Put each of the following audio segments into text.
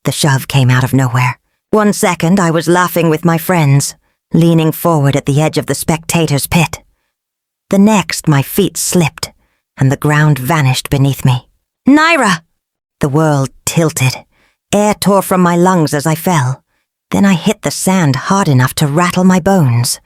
The shove came out of nowhere. 1 second I was laughing with my friends, leaning forward at the edge of the spectators' pit. The next my feet slipped, and the ground vanished beneath me. Nyra! The world tilted. Air tore from my lungs as I fell. Then I hit the sand hard enough to rattle my bones.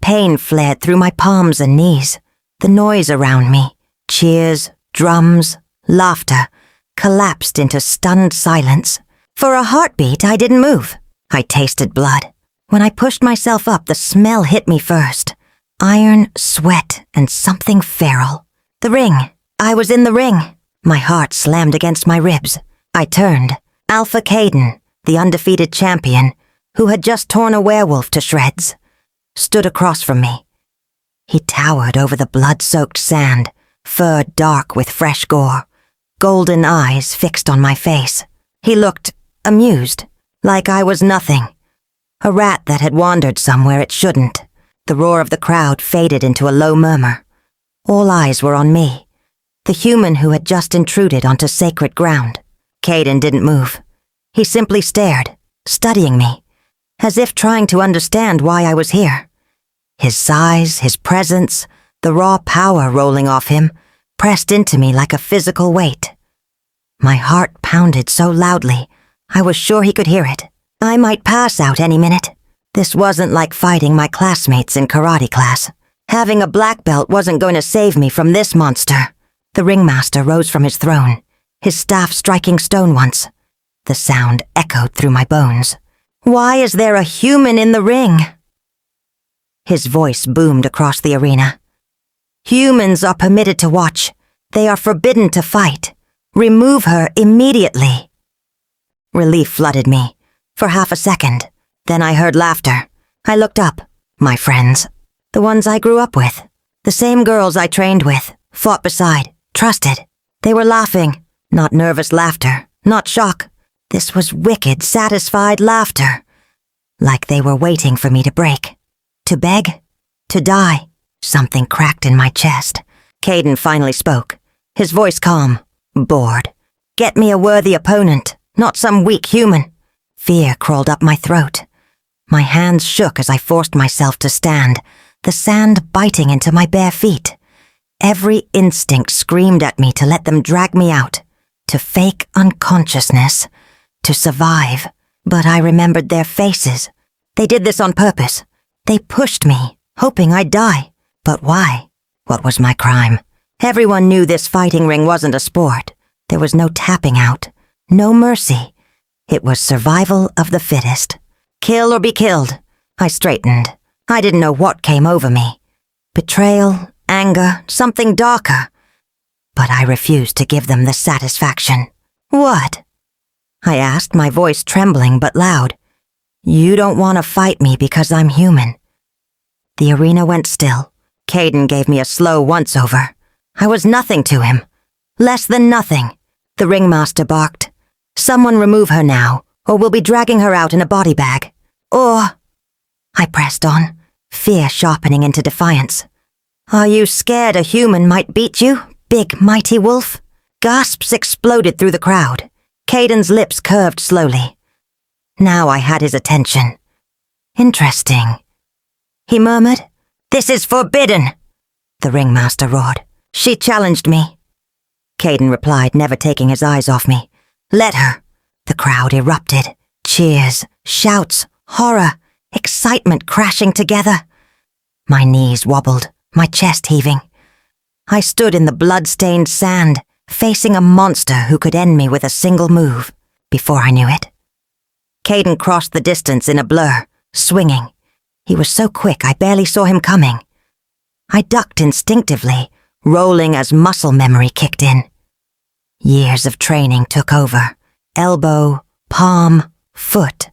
Pain flared through my palms and knees. The noise around me, cheers, drums, laughter, collapsed into stunned silence. For a heartbeat, I didn't move. I tasted blood. When I pushed myself up, the smell hit me first. Iron, sweat, and something feral. The ring. I was in the ring. My heart slammed against my ribs. I turned. Alpha Kayden, the undefeated champion, who had just torn a werewolf to shreds, stood across from me. He towered over the blood-soaked sand, fur dark with fresh gore, golden eyes fixed on my face. He looked amused, like I was nothing. A rat that had wandered somewhere it shouldn't. The roar of the crowd faded into a low murmur. All eyes were on me, the human who had just intruded onto sacred ground. Kayden didn't move. He simply stared, studying me, as if trying to understand why I was here. His size, his presence, the raw power rolling off him, pressed into me like a physical weight. My heart pounded so loudly, I was sure he could hear it. I might pass out any minute. This wasn't like fighting my classmates in karate class. Having a black belt wasn't going to save me from this monster. The ringmaster rose from his throne, his staff striking stone once. The sound echoed through my bones. Why is there a human in the ring? His voice boomed across the arena. Humans are permitted to watch. They are forbidden to fight. Remove her immediately. Relief flooded me. For half a second. Then I heard laughter. I looked up. My friends. The ones I grew up with. The same girls I trained with, fought beside, trusted. They were laughing. Not nervous laughter. Not shock. This was wicked, satisfied laughter. Like they were waiting for me to break. To beg. To die. Something cracked in my chest. Kayden finally spoke. His voice calm. Bored. Get me a worthy opponent, not some weak human. Fear crawled up my throat. My hands shook as I forced myself to stand, the sand biting into my bare feet. Every instinct screamed at me to let them drag me out, to fake unconsciousness, to survive. But I remembered their faces. They did this on purpose. They pushed me, hoping I'd die. But why? What was my crime? Everyone knew this fighting ring wasn't a sport. There was no tapping out, no mercy. It was survival of the fittest. Kill or be killed. I straightened. I didn't know what came over me. Betrayal, anger, something darker. But I refused to give them the satisfaction. What? I asked, my voice trembling but loud. You don't want to fight me because I'm human. The arena went still. Kayden gave me a slow once-over. I was nothing to him. Less than nothing. The ringmaster barked. Someone remove her now, or we'll be dragging her out in a body bag. Or... I pressed on, fear sharpening into defiance. Are you scared a human might beat you, big mighty wolf? Gasps exploded through the crowd. Kayden's lips curved slowly. Now I had his attention. Interesting. He murmured, This is forbidden! The ringmaster roared. She challenged me. Kayden replied, never taking his eyes off me. Let her. The crowd erupted. Cheers, shouts, horror, excitement crashing together. My knees wobbled, my chest heaving. I stood in the blood-stained sand, facing a monster who could end me with a single move. Before I knew it, Kayden crossed the distance in a blur, swinging. He was so quick I barely saw him coming. I ducked instinctively, rolling as muscle memory kicked in. Years of training took over. Elbow, palm, foot.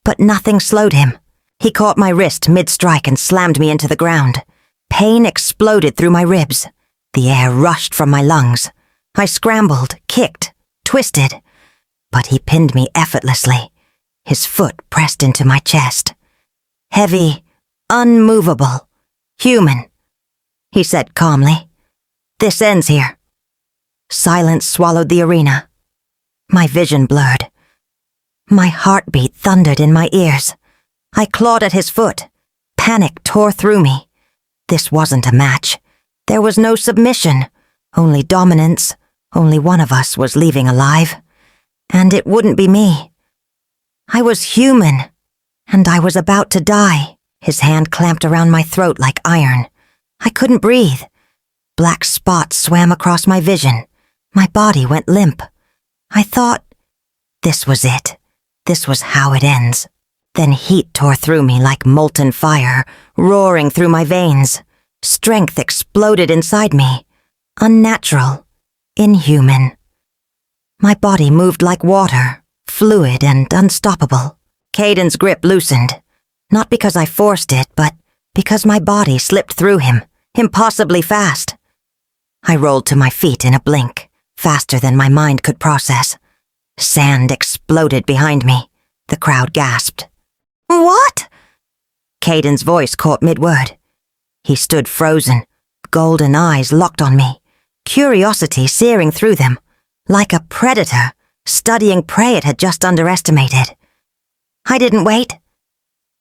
But nothing slowed him. He caught my wrist mid-strike and slammed me into the ground. Pain exploded through my ribs. The air rushed from my lungs. I scrambled, kicked, twisted. But he pinned me effortlessly. His foot pressed into my chest. Heavy, unmovable, human. He said calmly, This ends here. Silence swallowed the arena. My vision blurred. My heartbeat thundered in my ears. I clawed at his foot. Panic tore through me. This wasn't a match. There was no submission, only dominance. Only one of us was leaving alive. And it wouldn't be me. I was human, and I was about to die. His hand clamped around my throat like iron. I couldn't breathe. Black spots swam across my vision. My body went limp. I thought, this was it. This was how it ends. Then heat tore through me like molten fire, roaring through my veins. Strength exploded inside me. Unnatural. Inhuman. My body moved like water, fluid and unstoppable. Kayden's grip loosened. Not because I forced it, but because my body slipped through him, impossibly fast. I rolled to my feet in a blink, faster than my mind could process. Sand exploded behind me. The crowd gasped. "What?" Kayden's voice caught mid-word. He stood frozen, golden eyes locked on me, curiosity searing through them, like a predator studying prey it had just underestimated. I didn't wait.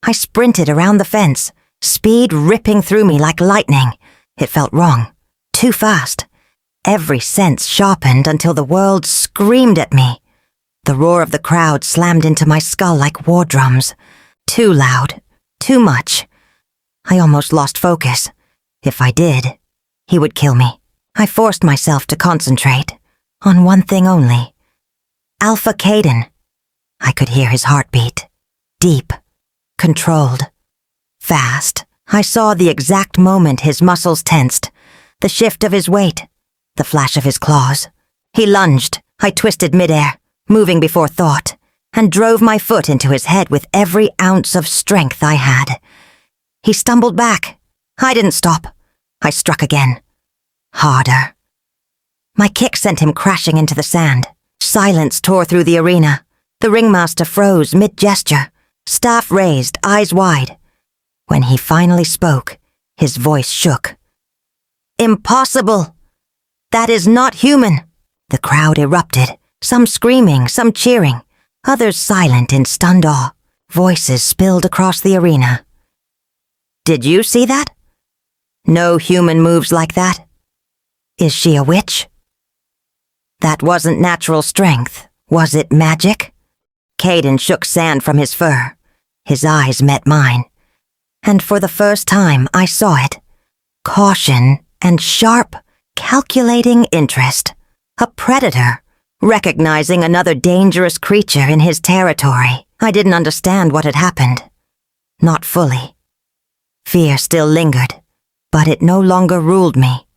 I sprinted around the fence, speed ripping through me like lightning. It felt wrong, too fast. Every sense sharpened until the world screamed at me. The roar of the crowd slammed into my skull like war drums. Too loud, too much. I almost lost focus. If I did, he would kill me. I forced myself to concentrate on one thing only. Alpha Kayden. I could hear his heartbeat. Deep. Controlled. Fast. I saw the exact moment his muscles tensed. The shift of his weight. The flash of his claws. He lunged. I twisted midair, moving before thought, and drove my foot into his head with every ounce of strength I had. He stumbled back. I didn't stop. I struck again. Harder. My kick sent him crashing into the sand. Silence tore through the arena. The ringmaster froze mid-gesture, staff raised, eyes wide. When he finally spoke, his voice shook. "Impossible! That is not human!" The crowd erupted, some screaming, some cheering, others silent in stunned awe. Voices spilled across the arena. "Did you see that? No human moves like that. Is she a witch? That wasn't natural strength, was it magic?" Kayden shook sand from his fur. His eyes met mine. And for the first time, I saw it. Caution and sharp, calculating interest. A predator, recognizing another dangerous creature in his territory. I didn't understand what had happened. Not fully. Fear still lingered, but it no longer ruled me.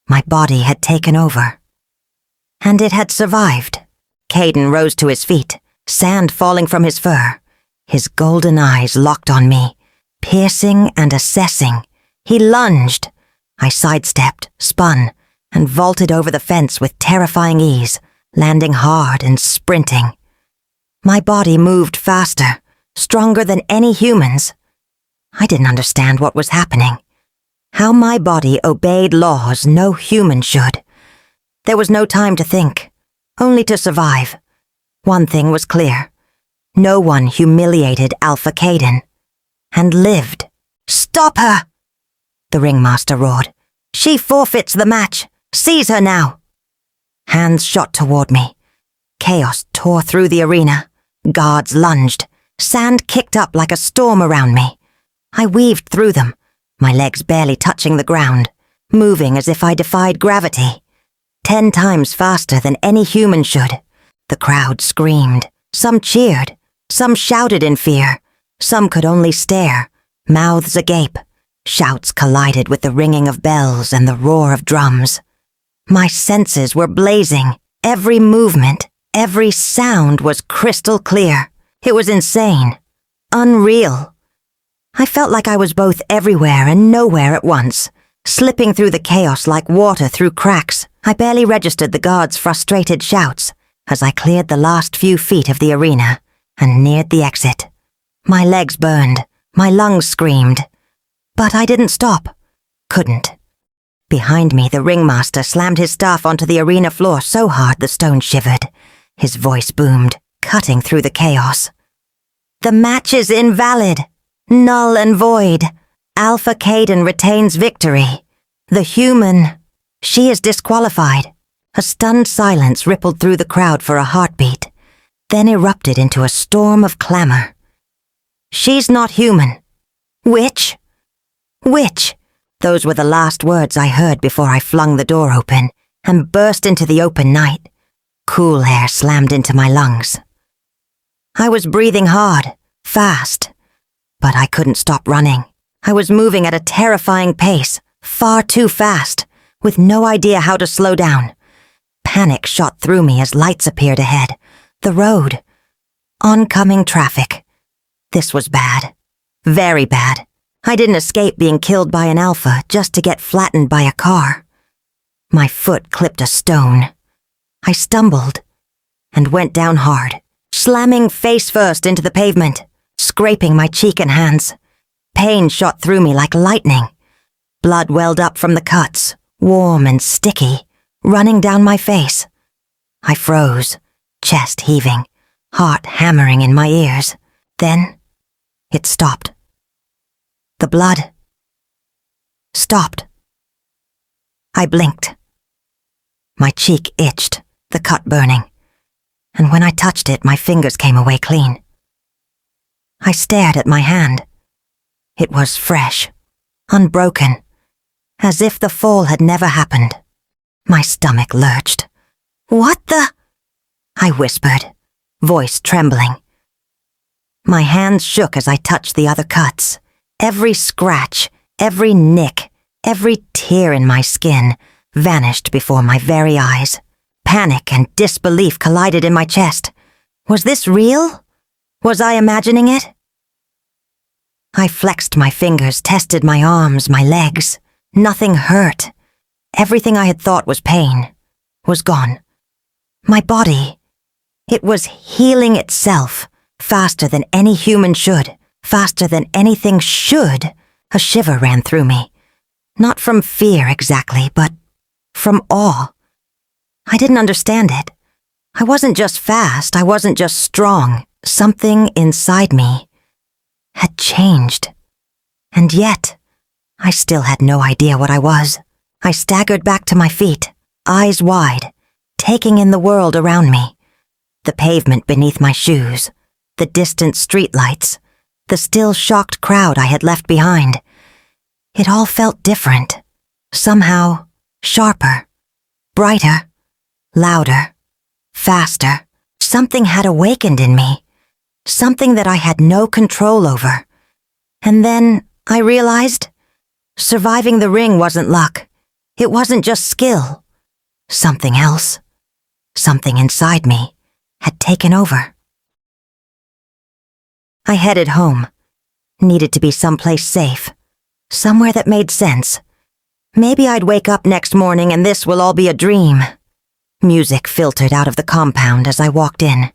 My body had taken over. And it had survived. Kayden rose to his feet, sand falling from his fur. His golden eyes locked on me, piercing and assessing. He lunged. I sidestepped, spun, and vaulted over the fence with terrifying ease, landing hard and sprinting. My body moved faster, stronger than any human's. I didn't understand what was happening. How my body obeyed laws no human should. There was no time to think, only to survive. One thing was clear. No one humiliated Alpha Kayden. And lived. "Stop her!" the ringmaster roared. "She forfeits the match. Seize her now!" Hands shot toward me. Chaos tore through the arena. Guards lunged. Sand kicked up like a storm around me. I weaved through them, my legs barely touching the ground, moving as if I defied gravity. 10 times faster than any human should. The crowd screamed. Some cheered. Some shouted in fear. Some could only stare, mouths agape. Shouts collided with the ringing of bells and the roar of drums. My senses were blazing. Every movement, every sound was crystal clear. It was insane. Unreal. I felt like I was both everywhere and nowhere at once, slipping through the chaos like water through cracks. I barely registered the guards' frustrated shouts as I cleared the last few feet of the arena and neared the exit. My legs burned, my lungs screamed. But I didn't stop. Couldn't. Behind me, the ringmaster slammed his staff onto the arena floor so hard the stone shivered. His voice boomed. cutting through the chaos. The match is invalid. Null and void. Alpha Kayden retains victory. The human. She is disqualified. A stunned silence rippled through the crowd for a heartbeat, then erupted into a storm of clamor. She's not human. Witch? Witch! Those were the last words I heard before I flung the door open and burst into the open night. Cool air slammed into my lungs. I was breathing hard, fast, but I couldn't stop running. I was moving at a terrifying pace, far too fast, with no idea how to slow down. Panic shot through me as lights appeared ahead. The road. Oncoming traffic. This was bad. Very bad. I didn't escape being killed by an alpha just to get flattened by a car. My foot clipped a stone. I stumbled and went down hard, slamming face first into the pavement, scraping my cheek and hands. Pain shot through me like lightning. Blood welled up from the cuts, warm and sticky, running down my face. I froze, chest heaving, heart hammering in my ears. Then, it stopped. The blood stopped. I blinked. My cheek itched, the cut burning, and when I touched it, my fingers came away clean. I stared at my hand. It was fresh, unbroken, as if the fall had never happened. My stomach lurched. "What the?" I whispered, voice trembling. My hands shook as I touched the other cuts. Every scratch, every nick, every tear in my skin vanished before my very eyes. Panic and disbelief collided in my chest. Was this real? Was I imagining it? I flexed my fingers, tested my arms, my legs. Nothing hurt. Everything I had thought was pain was gone. My body, it was healing itself, faster than any human should, faster than anything should. A shiver ran through me. Not from fear exactly, but from awe. I didn't understand it. I wasn't just fast, I wasn't just strong. Something inside me had changed. And yet, I still had no idea what I was. I staggered back to my feet, eyes wide, taking in the world around me. The pavement beneath my shoes, the distant streetlights, the still shocked crowd I had left behind. It all felt different, somehow sharper, brighter, louder, faster. Something had awakened in me, something that I had no control over. And then I realized surviving the ring wasn't luck. It wasn't just skill. Something else, something inside me, had taken over. I headed home. Needed to be someplace safe. Somewhere that made sense. Maybe I'd wake up next morning and this will all be a dream. Music filtered out of the compound as I walked in.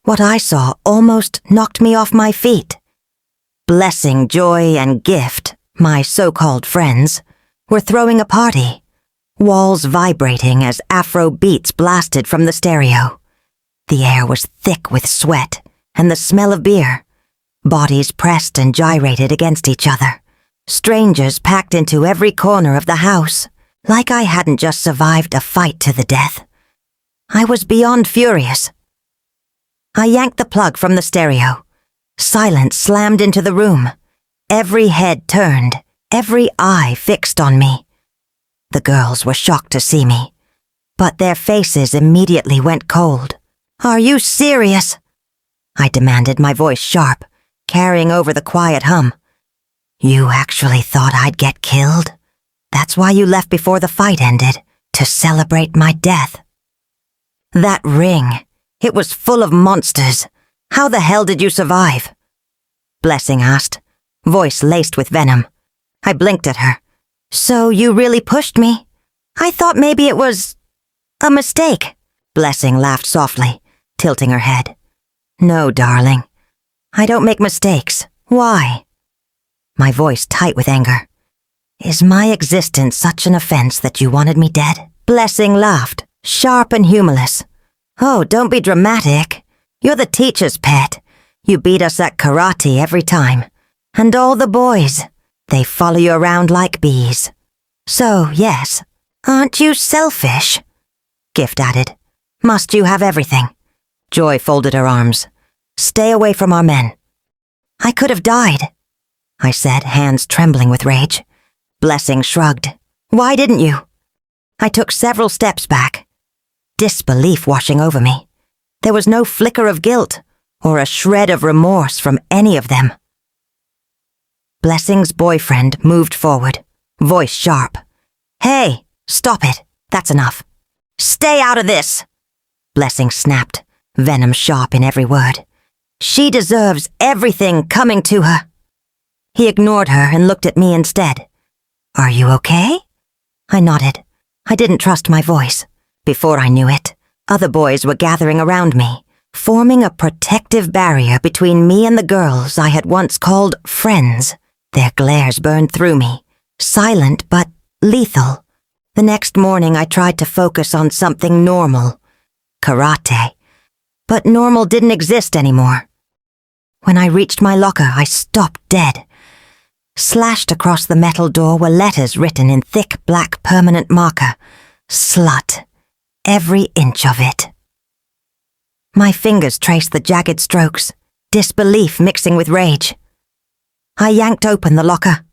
What I saw almost knocked me off my feet. Blessing, Joy, and Gift, my so-called friends, were throwing a party. Walls vibrating as Afro beats blasted from the stereo. The air was thick with sweat and the smell of beer. Bodies pressed and gyrated against each other. Strangers packed into every corner of the house, like I hadn't just survived a fight to the death. I was beyond furious. I yanked the plug from the stereo. Silence slammed into the room. Every head turned, every eye fixed on me. The girls were shocked to see me, but their faces immediately went cold. "Are you serious?" I demanded, my voice sharp, carrying over the quiet hum. "You actually thought I'd get killed? That's why you left before the fight ended, to celebrate my death." "That ring, it was full of monsters. How the hell did you survive?" Blessing asked, voice laced with venom. I blinked at her. "So you really pushed me? I thought maybe it was a mistake." Blessing laughed softly, tilting her head. "No, darling. I don't make mistakes. Why?" My voice tight with anger. "Is my existence such an offense that you wanted me dead?" Blessing laughed, sharp and humorless. "Oh, don't be dramatic. You're the teacher's pet. You beat us at karate every time. And all the boys, they follow you around like bees. So, yes, aren't you selfish? Gift added. Must you have everything? Joy folded her arms. Stay away from our men. I could have died, I said, hands trembling with rage. Blessing shrugged. Why didn't you? I took several steps back. Disbelief washing over me. There was no flicker of guilt or a shred of remorse from any of them. Blessing's boyfriend moved forward, voice sharp. Hey, stop it. That's enough. Stay out of this. Blessing snapped, venom sharp in every word. She deserves everything coming to her. He ignored her and looked at me instead. Are you okay? I nodded. I didn't trust my voice. Before I knew it, other boys were gathering around me, forming a protective barrier between me and the girls I had once called friends. Their glares burned through me, silent but lethal. The next morning I tried to focus on something normal. Karate. But normal didn't exist anymore. When I reached my locker, I stopped dead. Slashed across the metal door were letters written in thick black permanent marker. Slut. Every inch of it. My fingers traced the jagged strokes, disbelief mixing with rage. I yanked open the locker.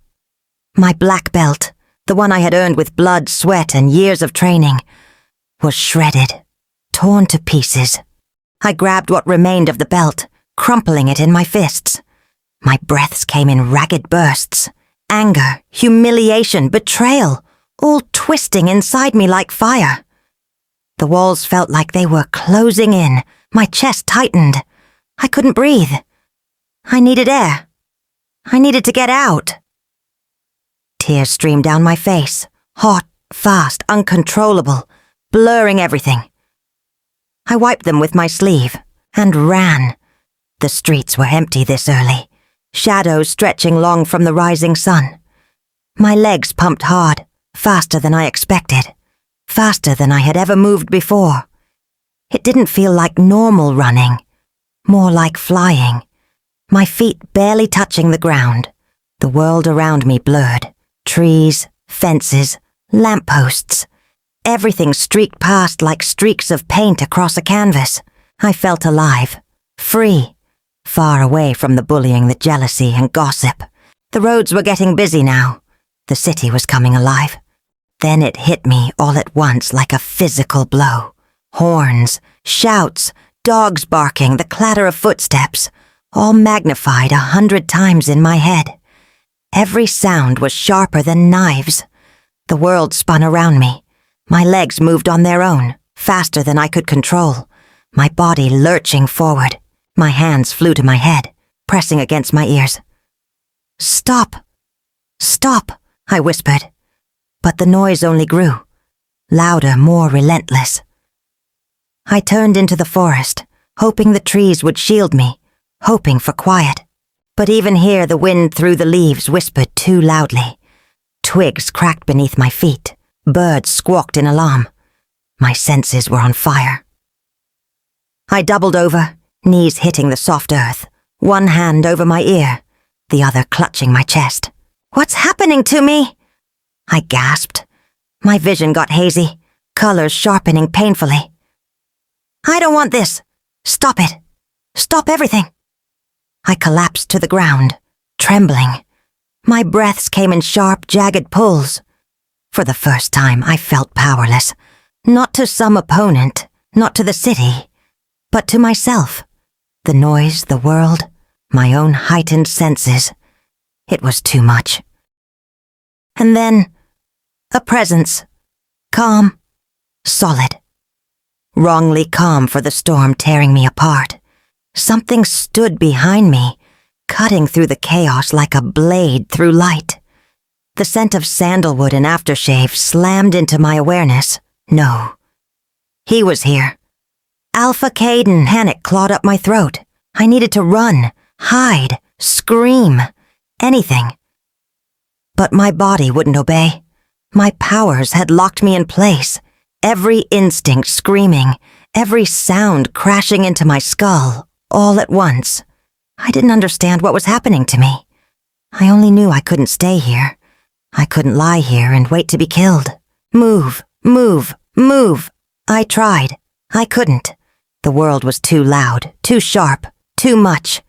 My black belt, the one I had earned with blood, sweat, and years of training, was shredded, torn to pieces. I grabbed what remained of the belt, crumpling it in my fists. My breaths came in ragged bursts. Anger, humiliation, betrayal, all twisting inside me like fire. The walls felt like they were closing in. My chest tightened. I couldn't breathe. I needed air. I needed to get out. Tears streamed down my face, hot, fast, uncontrollable, blurring everything. I wiped them with my sleeve and ran. The streets were empty this early, shadows stretching long from the rising sun. My legs pumped hard, faster than I expected, faster than I had ever moved before. It didn't feel like normal running, more like flying. My feet barely touching the ground, the world around me blurred. Trees, fences, lampposts. Everything streaked past like streaks of paint across a canvas. I felt alive, free, far away from the bullying, the jealousy, and gossip. The roads were getting busy now. The city was coming alive. Then it hit me all at once like a physical blow. Horns, shouts, dogs barking, the clatter of footsteps, all magnified 100 times in my head. Every sound was sharper than knives. The world spun around me. My legs moved on their own, faster than I could control, my body lurching forward. My hands flew to my head, pressing against my ears. Stop! Stop! I whispered. But the noise only grew, louder, more relentless. I turned into the forest, hoping the trees would shield me, hoping for quiet. But even here the wind through the leaves whispered too loudly. Twigs cracked beneath my feet. Birds squawked in alarm. My senses were on fire. I doubled over, knees hitting the soft earth, one hand over my ear, the other clutching my chest. What's happening to me? I gasped. My vision got hazy, colors sharpening painfully. I don't want this. Stop it. Stop everything. I collapsed to the ground, trembling. My breaths came in sharp, jagged pulls. For the first time, I felt powerless. Not to some opponent, not to the city, but to myself. The noise, the world, my own heightened senses. It was too much. And then, a presence. Calm, solid. Wrongly calm for the storm tearing me apart. Something stood behind me, cutting through the chaos like a blade through light. The scent of sandalwood and aftershave slammed into my awareness. No. He was here. Alpha Kayden. Panic clawed up my throat. I needed to run, hide, scream, anything. But my body wouldn't obey. My powers had locked me in place, every instinct screaming, every sound crashing into my skull, all at once. I didn't understand what was happening to me. I only knew I couldn't stay here. I couldn't lie here and wait to be killed. Move, move, move. I tried. I couldn't. The world was too loud, too sharp, too much.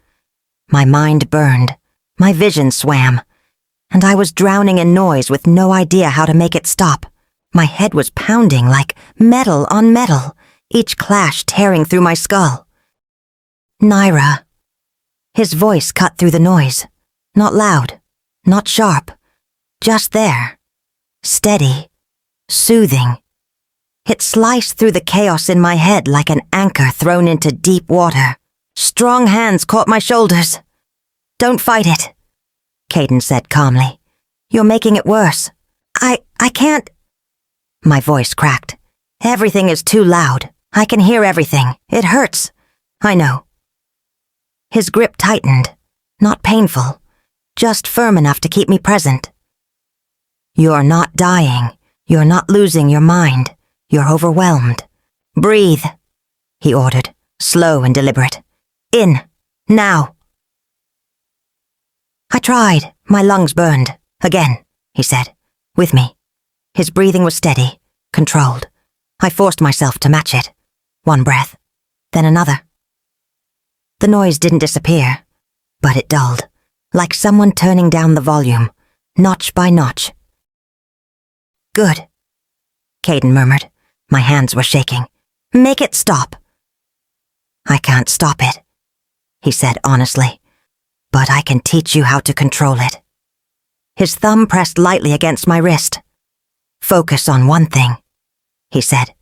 My mind burned. My vision swam. And I was drowning in noise with no idea how to make it stop. My head was pounding like metal on metal, each clash tearing through my skull. Nyra. His voice cut through the noise. Not loud, not sharp, just there. Steady, soothing. It sliced through the chaos in my head like an anchor thrown into deep water. Strong hands caught my shoulders. "Don't fight it," Kayden said calmly. "You're making it worse. I can't." My voice cracked. "Everything is too loud. I can hear everything. It hurts. I know." His grip tightened. Not painful. Just firm enough to keep me present. "You're not dying. You're not losing your mind. You're overwhelmed. Breathe," he ordered, slow and deliberate. "In. Now." I tried. My lungs burned. "Again," he said. With me. His breathing was steady, controlled. I forced myself to match it. One breath, then another. The noise didn't disappear, but it dulled, like someone turning down the volume, notch by notch. "Good," Kayden murmured. My hands were shaking. "Make it stop." "I can't stop it," he said honestly, "but I can teach you how to control it." His thumb pressed lightly against my wrist. "Focus on one thing," he said.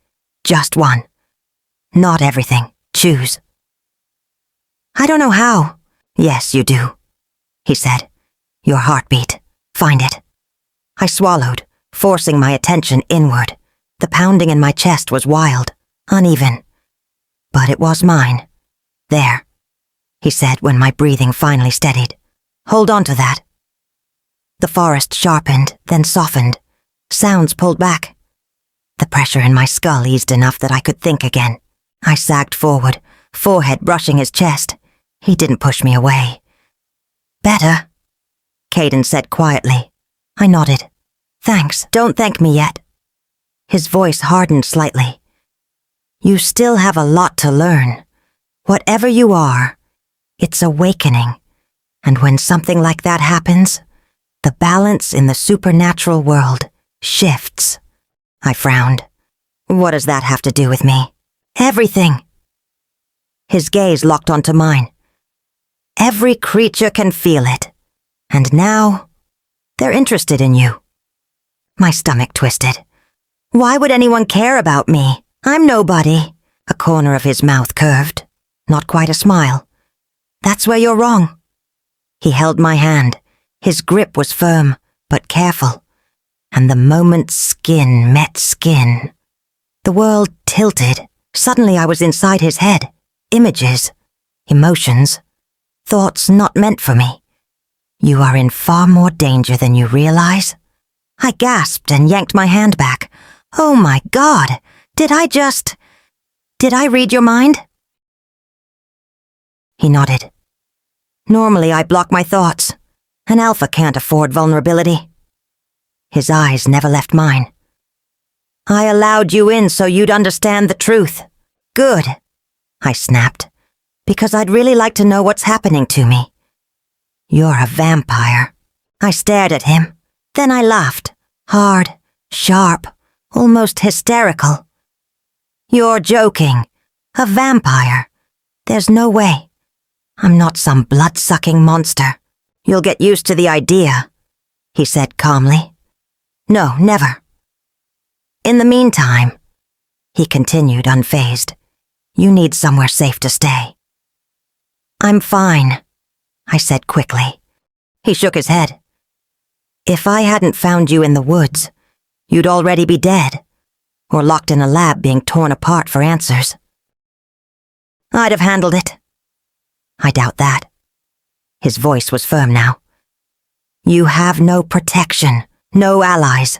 "Just one. Not everything. Choose." "I don't know how." "Yes, you do," he said. "Your heartbeat. Find it." I swallowed, forcing my attention inward. The pounding in my chest was wild, uneven. But it was mine. "There," he said when my breathing finally steadied. "Hold on to that." The forest sharpened, then softened. Sounds pulled back. The pressure in my skull eased enough that I could think again. I sagged forward, forehead brushing his chest. He didn't push me away. "Better," Kayden said quietly. I nodded. "Thanks. Don't thank me yet." His voice hardened slightly. "You still have a lot to learn. Whatever you are, it's awakening. And when something like that happens, the balance in the supernatural world shifts." I frowned. "What does that have to do with me?" "Everything." His gaze locked onto mine. "Every creature can feel it. And now, they're interested in you." My stomach twisted. "Why would anyone care about me? I'm nobody." A corner of his mouth curved. Not quite a smile. "That's where you're wrong." He held my hand. His grip was firm, but careful. And the moment skin met skin, the world tilted. Suddenly I was inside his head. Images, emotions, thoughts not meant for me. "You are in far more danger than you realize." I gasped and yanked my hand back. "Oh my God, did I read your mind?" He nodded. "Normally I block my thoughts. An alpha can't afford vulnerability." His eyes never left mine. "I allowed you in so you'd understand the truth." "Good," I snapped, "because I'd really like to know what's happening to me." "You're a vampire." I stared at him. Then I laughed. Hard, sharp, almost hysterical. "You're joking. A vampire. There's no way. I'm not some blood-sucking monster. You'll get used to the idea," he said calmly. "No, never." "In the meantime," he continued unfazed, "you need somewhere safe to stay." "I'm fine," I said quickly. He shook his head. "If I hadn't found you in the woods, you'd already be dead, or locked in a lab being torn apart for answers." "I'd have handled it." "I doubt that." His voice was firm now. "You have no protection, no allies.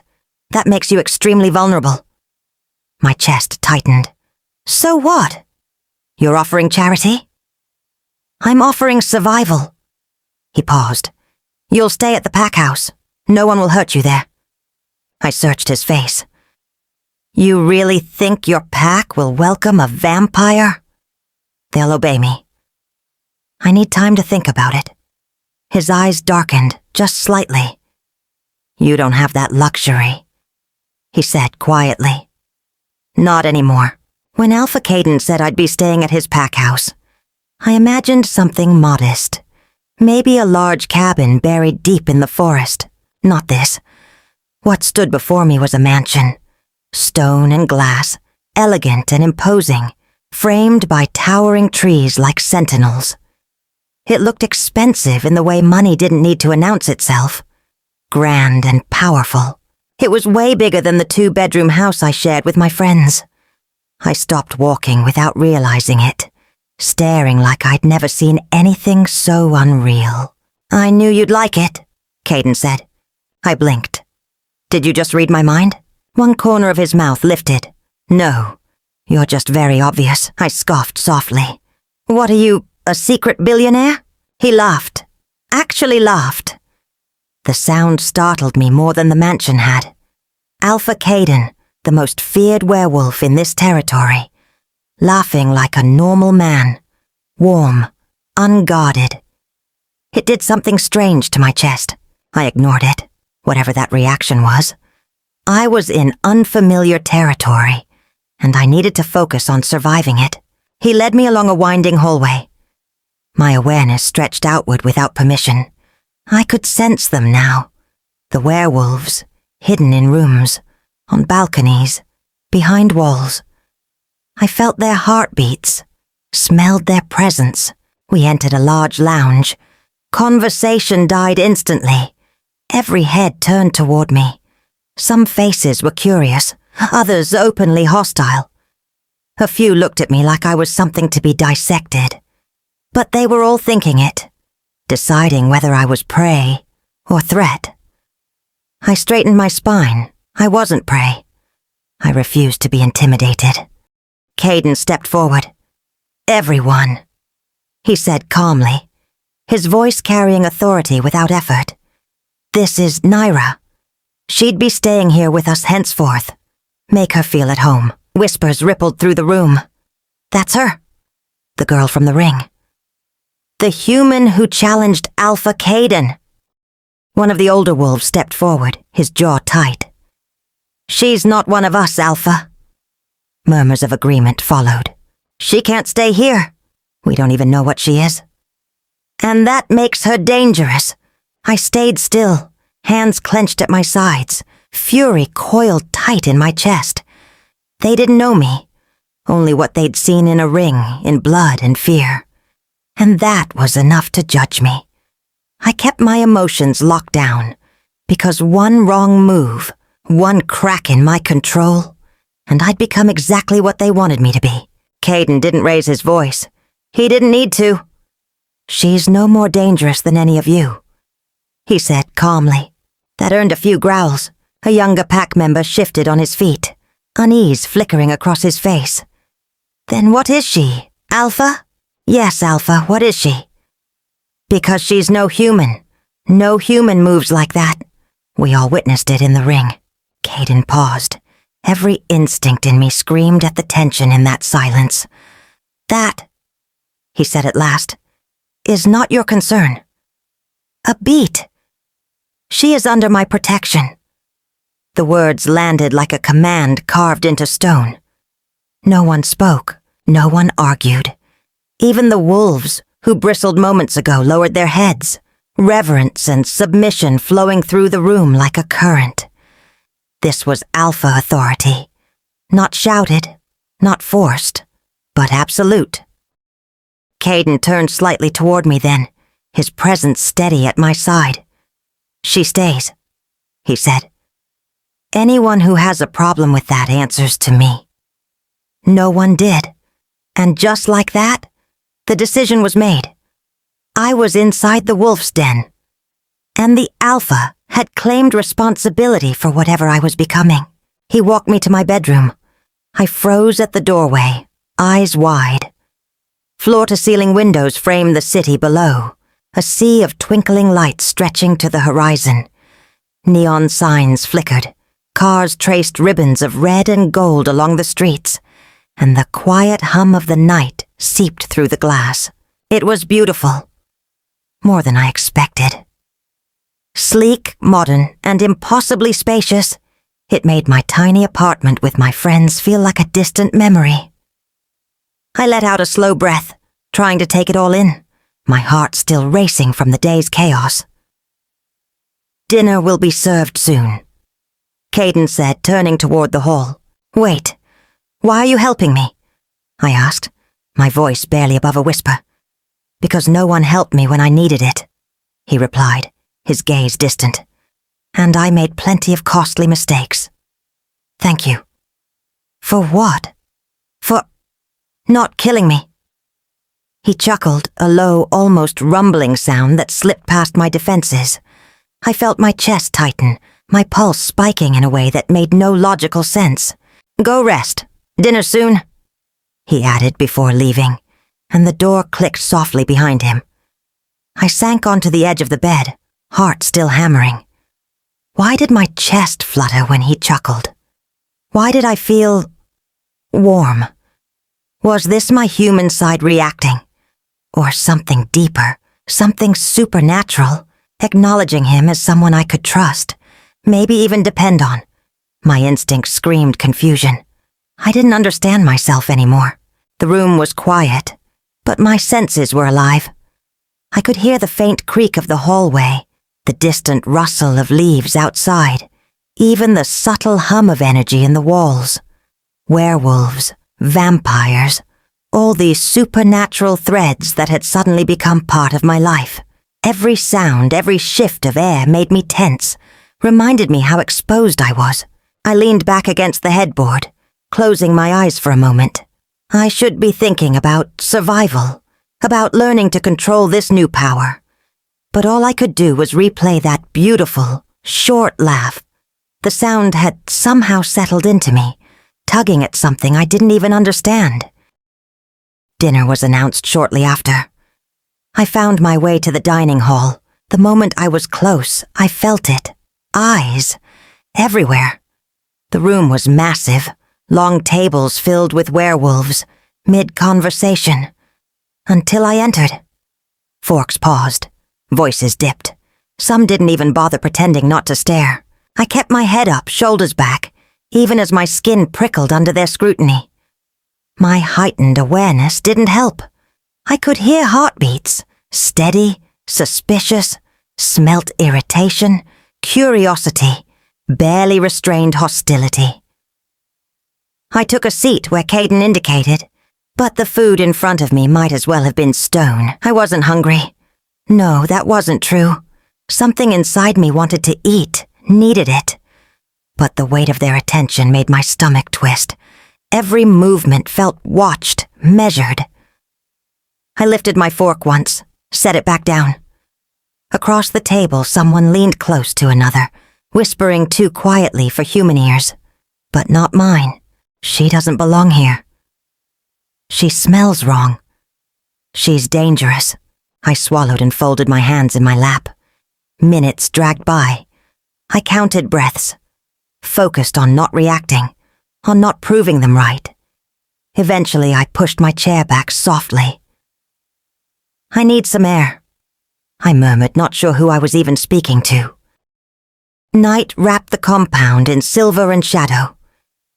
That makes you extremely vulnerable." My chest tightened. So what? You're offering charity? I'm offering survival. He paused. You'll stay at the pack house. No one will hurt you there. I searched his face. You really think your pack will welcome a vampire? They'll obey me. I need time to think about it. His eyes darkened, just slightly. You don't have that luxury, he said quietly. Not anymore. When Alpha Kayden said I'd be staying at his pack house, I imagined something modest. Maybe a large cabin buried deep in the forest. Not this. What stood before me was a mansion. Stone and glass, elegant and imposing, framed by towering trees like sentinels. It looked expensive in the way money didn't need to announce itself. Grand and powerful. It was way bigger than the 2-bedroom house I shared with my friends. I stopped walking without realizing it, staring like I'd never seen anything so unreal. I knew you'd like it, Kayden said. I blinked. Did you just read my mind? One corner of his mouth lifted. No, you're just very obvious, I scoffed softly. What are you, a secret billionaire? He laughed. Actually laughed. The sound startled me more than the mansion had. Alpha Kayden, the most feared werewolf in this territory, laughing like a normal man, warm, unguarded. It did something strange to my chest. I ignored it, whatever that reaction was. I was in unfamiliar territory, and I needed to focus on surviving it. He led me along a winding hallway. My awareness stretched outward without permission. I could sense them now. The werewolves, hidden in rooms, on balconies, behind walls. I felt their heartbeats, smelled their presence. We entered a large lounge. Conversation died instantly. Every head turned toward me. Some faces were curious, others openly hostile. A few looked at me like I was something to be dissected. But they were all thinking it, deciding whether I was prey or threat. I straightened my spine. I wasn't prey. I refused to be intimidated. Kayden stepped forward. Everyone, he said calmly, his voice carrying authority without effort. This is Nyra. She'd be staying here with us henceforth. Make her feel at home. Whispers rippled through the room. That's her. The girl from the ring. The human who challenged Alpha Kayden. One of the older wolves stepped forward, his jaw tight. She's not one of us, Alpha. Murmurs of agreement followed. She can't stay here. We don't even know what she is. And that makes her dangerous. I stayed still, hands clenched at my sides, fury coiled tight in my chest. They didn't know me, only what they'd seen in a ring, in blood and fear. And that was enough to judge me. I kept my emotions locked down, because one wrong move, one crack in my control, and I'd become exactly what they wanted me to be. Kayden didn't raise his voice. He didn't need to. She's no more dangerous than any of you, he said calmly. That earned a few growls. A younger pack member shifted on his feet, unease flickering across his face. Then what is she? Alpha? Yes, Alpha, what is she? Because she's no human. No human moves like that. We all witnessed it in the ring. Kayden paused. Every instinct in me screamed at the tension in that silence. That, he said at last, is not your concern. A beat. She is under my protection. The words landed like a command carved into stone. No one spoke. No one argued. Even the wolves, who bristled moments ago, lowered their heads, reverence and submission flowing through the room like a current. This was Alpha authority. Not shouted, not forced, but absolute. Kayden turned slightly toward me then, his presence steady at my side. She stays, he said. Anyone who has a problem with that answers to me. No one did. And just like that, the decision was made. I was inside the wolf's den, and the Alpha had claimed responsibility for whatever I was becoming. He walked me to my bedroom. I froze at the doorway, eyes wide. Floor-to-ceiling windows framed the city below, a sea of twinkling lights stretching to the horizon. Neon signs flickered, cars traced ribbons of red and gold along the streets, and the quiet hum of the night seeped through the glass. It was beautiful. More than I expected. Sleek, modern, and impossibly spacious, it made my tiny apartment with my friends feel like a distant memory. I let out a slow breath, trying to take it all in, my heart still racing from the day's chaos. "Dinner will be served soon," Kayden said, turning toward the hall. "Wait, why are you helping me?" I asked, my voice barely above a whisper. "Because no one helped me when I needed it," he replied, his gaze distant. "And I made plenty of costly mistakes. Thank you." "For what?" "For not killing me." He chuckled, a low, almost rumbling sound that slipped past my defenses. I felt my chest tighten, my pulse spiking in a way that made no logical sense. "Go rest. Dinner soon," he added before leaving, and the door clicked softly behind him. I sank onto the edge of the bed, heart still hammering. Why did my chest flutter when he chuckled? Why did I feel warm? Was this my human side reacting? Or something deeper, something supernatural, acknowledging him as someone I could trust, maybe even depend on? My instinct screamed confusion. I didn't understand myself anymore. The room was quiet, but my senses were alive. I could hear the faint creak of the hallway, the distant rustle of leaves outside, even the subtle hum of energy in the walls. Werewolves, vampires, all these supernatural threads that had suddenly become part of my life. Every sound, every shift of air made me tense, reminded me how exposed I was. I leaned back against the headboard, closing my eyes for a moment. I should be thinking about survival, about learning to control this new power. But all I could do was replay that beautiful, short laugh. The sound had somehow settled into me, tugging at something I didn't even understand. Dinner was announced shortly after. I found my way to the dining hall. The moment I was close, I felt it. Eyes. Everywhere. The room was massive, long tables filled with werewolves, mid-conversation. Until I entered. Forks paused. Voices dipped. Some didn't even bother pretending not to stare. I kept my head up, shoulders back, even as my skin prickled under their scrutiny. My heightened awareness didn't help. I could hear heartbeats, steady, suspicious, smelt irritation, curiosity, barely restrained hostility. I took a seat where Kayden indicated, but the food in front of me might as well have been stone. I wasn't hungry. No, that wasn't true. Something inside me wanted to eat, needed it. But the weight of their attention made my stomach twist. Every movement felt watched, measured. I lifted my fork once, set it back down. Across the table, someone leaned close to another, whispering too quietly for human ears. But not mine. She doesn't belong here. She smells wrong. She's dangerous. I swallowed and folded my hands in my lap. Minutes dragged by. I counted breaths, focused on not reacting, on not proving them right. Eventually, I pushed my chair back softly. "I need some air," I murmured, not sure who I was even speaking to. Night wrapped the compound in silver and shadow.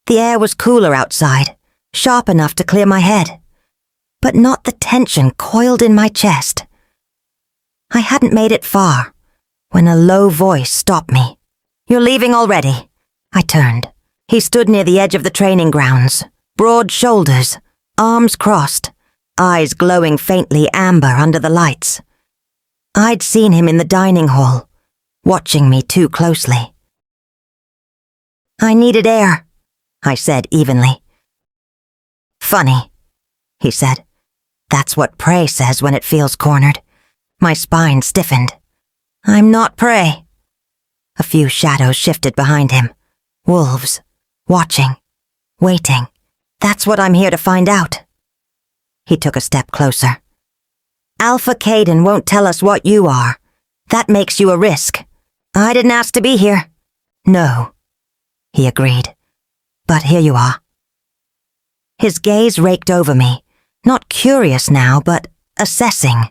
The air was cooler outside, sharp enough to clear my head, but not the tension coiled in my chest. I hadn't made it far when a low voice stopped me. "You're leaving already." I turned. He stood near the edge of the training grounds, broad shoulders, arms crossed, eyes glowing faintly amber under the lights. I'd seen him in the dining hall, watching me too closely. "I needed air," I said evenly. "Funny," he said. "That's what prey says when it feels cornered." My spine stiffened. "I'm not prey." A few shadows shifted behind him. Wolves. Watching. Waiting. That's what I'm here to find out. He took a step closer. Alpha Kayden won't tell us what you are. That makes you a risk. I didn't ask to be here. No, he agreed. But here you are. His gaze raked over me, not curious now, but assessing,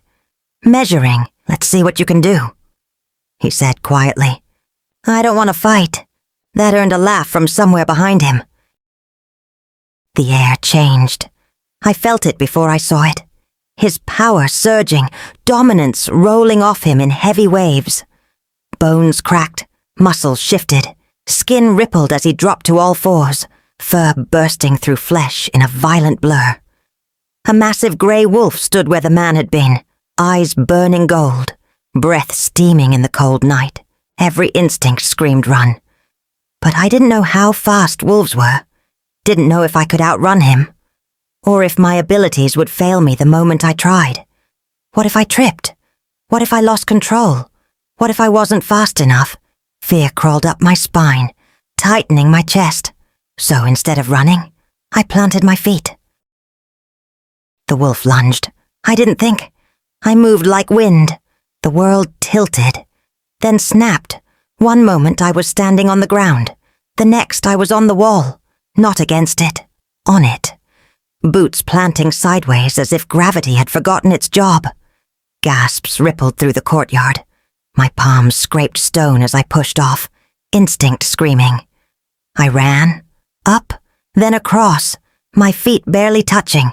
measuring. Let's see what you can do, he said quietly. I don't want to fight. That earned a laugh from somewhere behind him. The air changed. I felt it before I saw it. His power surging, dominance rolling off him in heavy waves. Bones cracked, muscles shifted, skin rippled as he dropped to all fours, fur bursting through flesh in a violent blur. A massive grey wolf stood where the man had been, eyes burning gold, breath steaming in the cold night. Every instinct screamed run. But I didn't know how fast wolves were, didn't know if I could outrun him, or if my abilities would fail me the moment I tried. What if I tripped? What if I lost control? What if I wasn't fast enough? Fear crawled up my spine, tightening my chest. So instead of running, I planted my feet. The wolf lunged. I didn't think. I moved like wind. The world tilted, then snapped. One moment I was standing on the ground. The next I was on the wall, not against it, on it. Boots planting sideways as if gravity had forgotten its job. Gasps rippled through the courtyard. My palms scraped stone as I pushed off, instinct screaming. I ran, up, then across, my feet barely touching,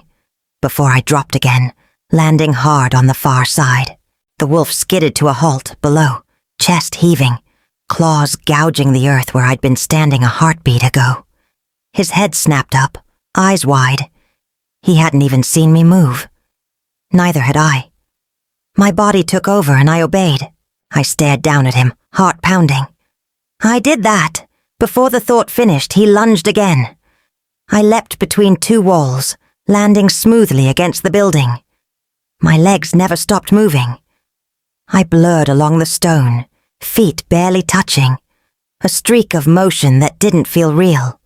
before I dropped again, landing hard on the far side. The wolf skidded to a halt below, chest heaving, claws gouging the earth where I'd been standing a heartbeat ago. His head snapped up, eyes wide. He hadn't even seen me move. Neither had I. My body took over and I obeyed. I stared down at him, heart pounding. I did that. Before the thought finished, he lunged again. I leapt between two walls, landing smoothly against the building. My legs never stopped moving. I blurred along the stone, feet barely touching, a streak of motion that didn't feel real.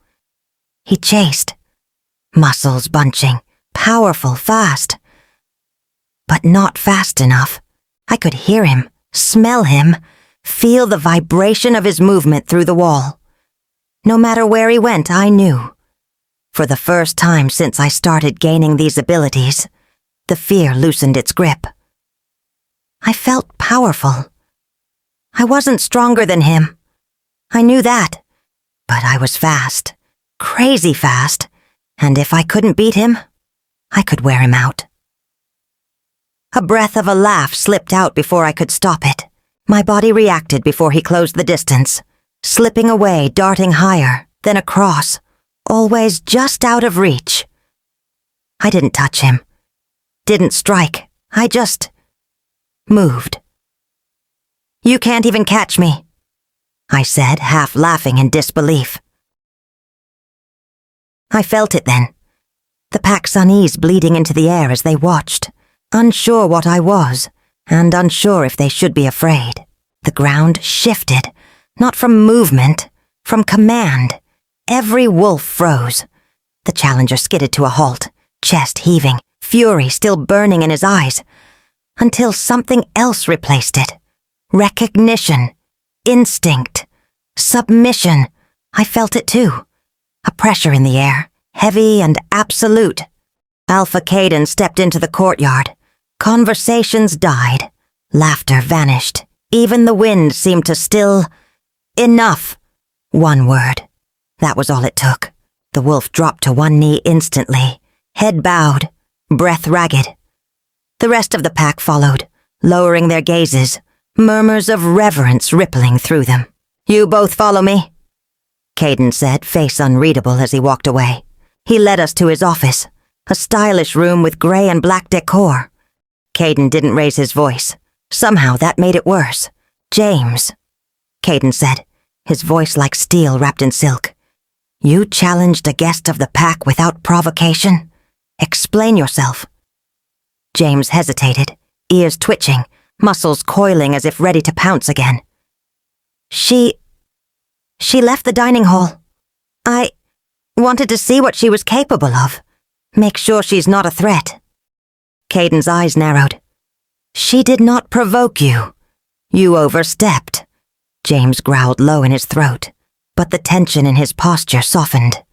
He chased, muscles bunching, powerful, fast. But not fast enough. I could hear him, smell him, feel the vibration of his movement through the wall. No matter where he went, I knew. For the first time since I started gaining these abilities, the fear loosened its grip. I felt powerful. I wasn't stronger than him. I knew that. But I was fast, crazy fast, and if I couldn't beat him, I could wear him out. A breath of a laugh slipped out before I could stop it. My body reacted before he closed the distance, slipping away, darting higher, then across, always just out of reach. I didn't touch him, didn't strike. I just moved. You can't even catch me, I said, half laughing in disbelief. I felt it then, the pack's unease bleeding into the air as they watched, unsure what I was, and unsure if they should be afraid. The ground shifted, not from movement, from command. Every wolf froze. The challenger skidded to a halt, chest heaving, fury still burning in his eyes, until something else replaced it. Recognition, instinct, submission. I felt it too. A pressure in the air, heavy and absolute. Alpha Kayden stepped into the courtyard. Conversations died. Laughter vanished. Even the wind seemed to still. Enough. One word. That was all it took. The wolf dropped to one knee instantly, head bowed, breath ragged. The rest of the pack followed, lowering their gazes, murmurs of reverence rippling through them. You both follow me, Kayden said, face unreadable as he walked away. He led us to his office, a stylish room with gray and black decor. Kayden didn't raise his voice. Somehow that made it worse. James, Kayden said, his voice like steel wrapped in silk. You challenged a guest of the pack without provocation? Explain yourself. James hesitated, ears twitching, muscles coiling as if ready to pounce again. She left the dining hall. I wanted to see what she was capable of. Make sure she's not a threat. Kayden's eyes narrowed. She did not provoke you. You overstepped. James growled low in his throat, but the tension in his posture softened.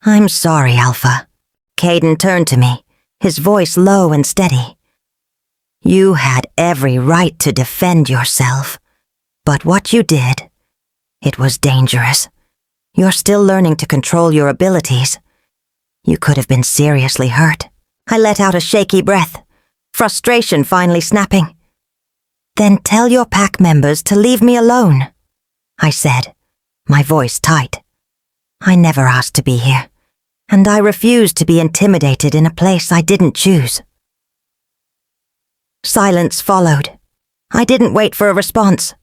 I'm sorry, Alpha. Kayden turned to me, his voice low and steady. You had every right to defend yourself, but what you did, it was dangerous. You're still learning to control your abilities. You could have been seriously hurt. I let out a shaky breath, frustration finally snapping. Then tell your pack members to leave me alone, I said, my voice tight. I never asked to be here, and I refused to be intimidated in a place I didn't choose. Silence followed. I didn't wait for a response.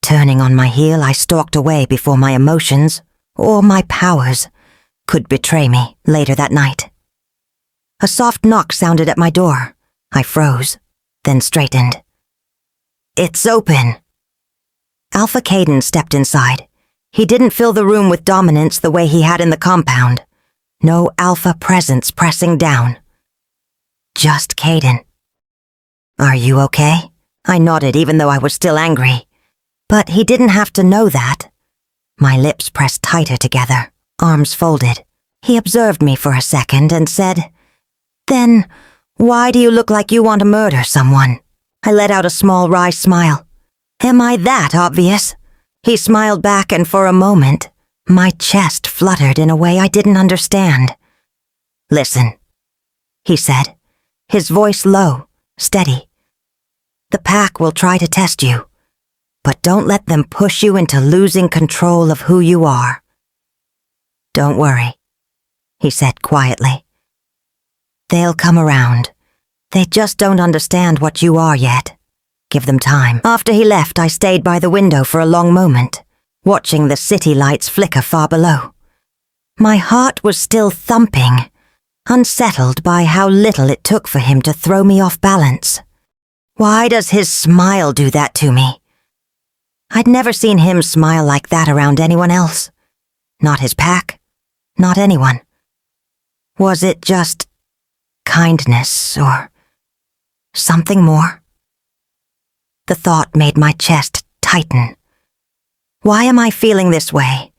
Turning on my heel, I stalked away before my emotions, or my powers, could betray me later that night. A soft knock sounded at my door. I froze, then straightened. It's open. Alpha Kayden stepped inside. He didn't fill the room with dominance the way he had in the compound. No alpha presence pressing down. Just Kayden. Are you okay? I nodded even though I was still angry. But he didn't have to know that. My lips pressed tighter together, arms folded. He observed me for a second and said, Then, why do you look like you want to murder someone? I let out a small wry smile. Am I that obvious? He smiled back, and for a moment, my chest fluttered in a way I didn't understand. Listen, he said, his voice low, steady. The pack will try to test you, but don't let them push you into losing control of who you are. Don't worry, he said quietly. They'll come around. They just don't understand what you are yet. Give them time. After he left, I stayed by the window for a long moment, watching the city lights flicker far below. My heart was still thumping, unsettled by how little it took for him to throw me off balance. Why does his smile do that to me? I'd never seen him smile like that around anyone else. Not his pack, not anyone. Was it just kindness or something more? The thought made my chest tighten. Why am I feeling this way?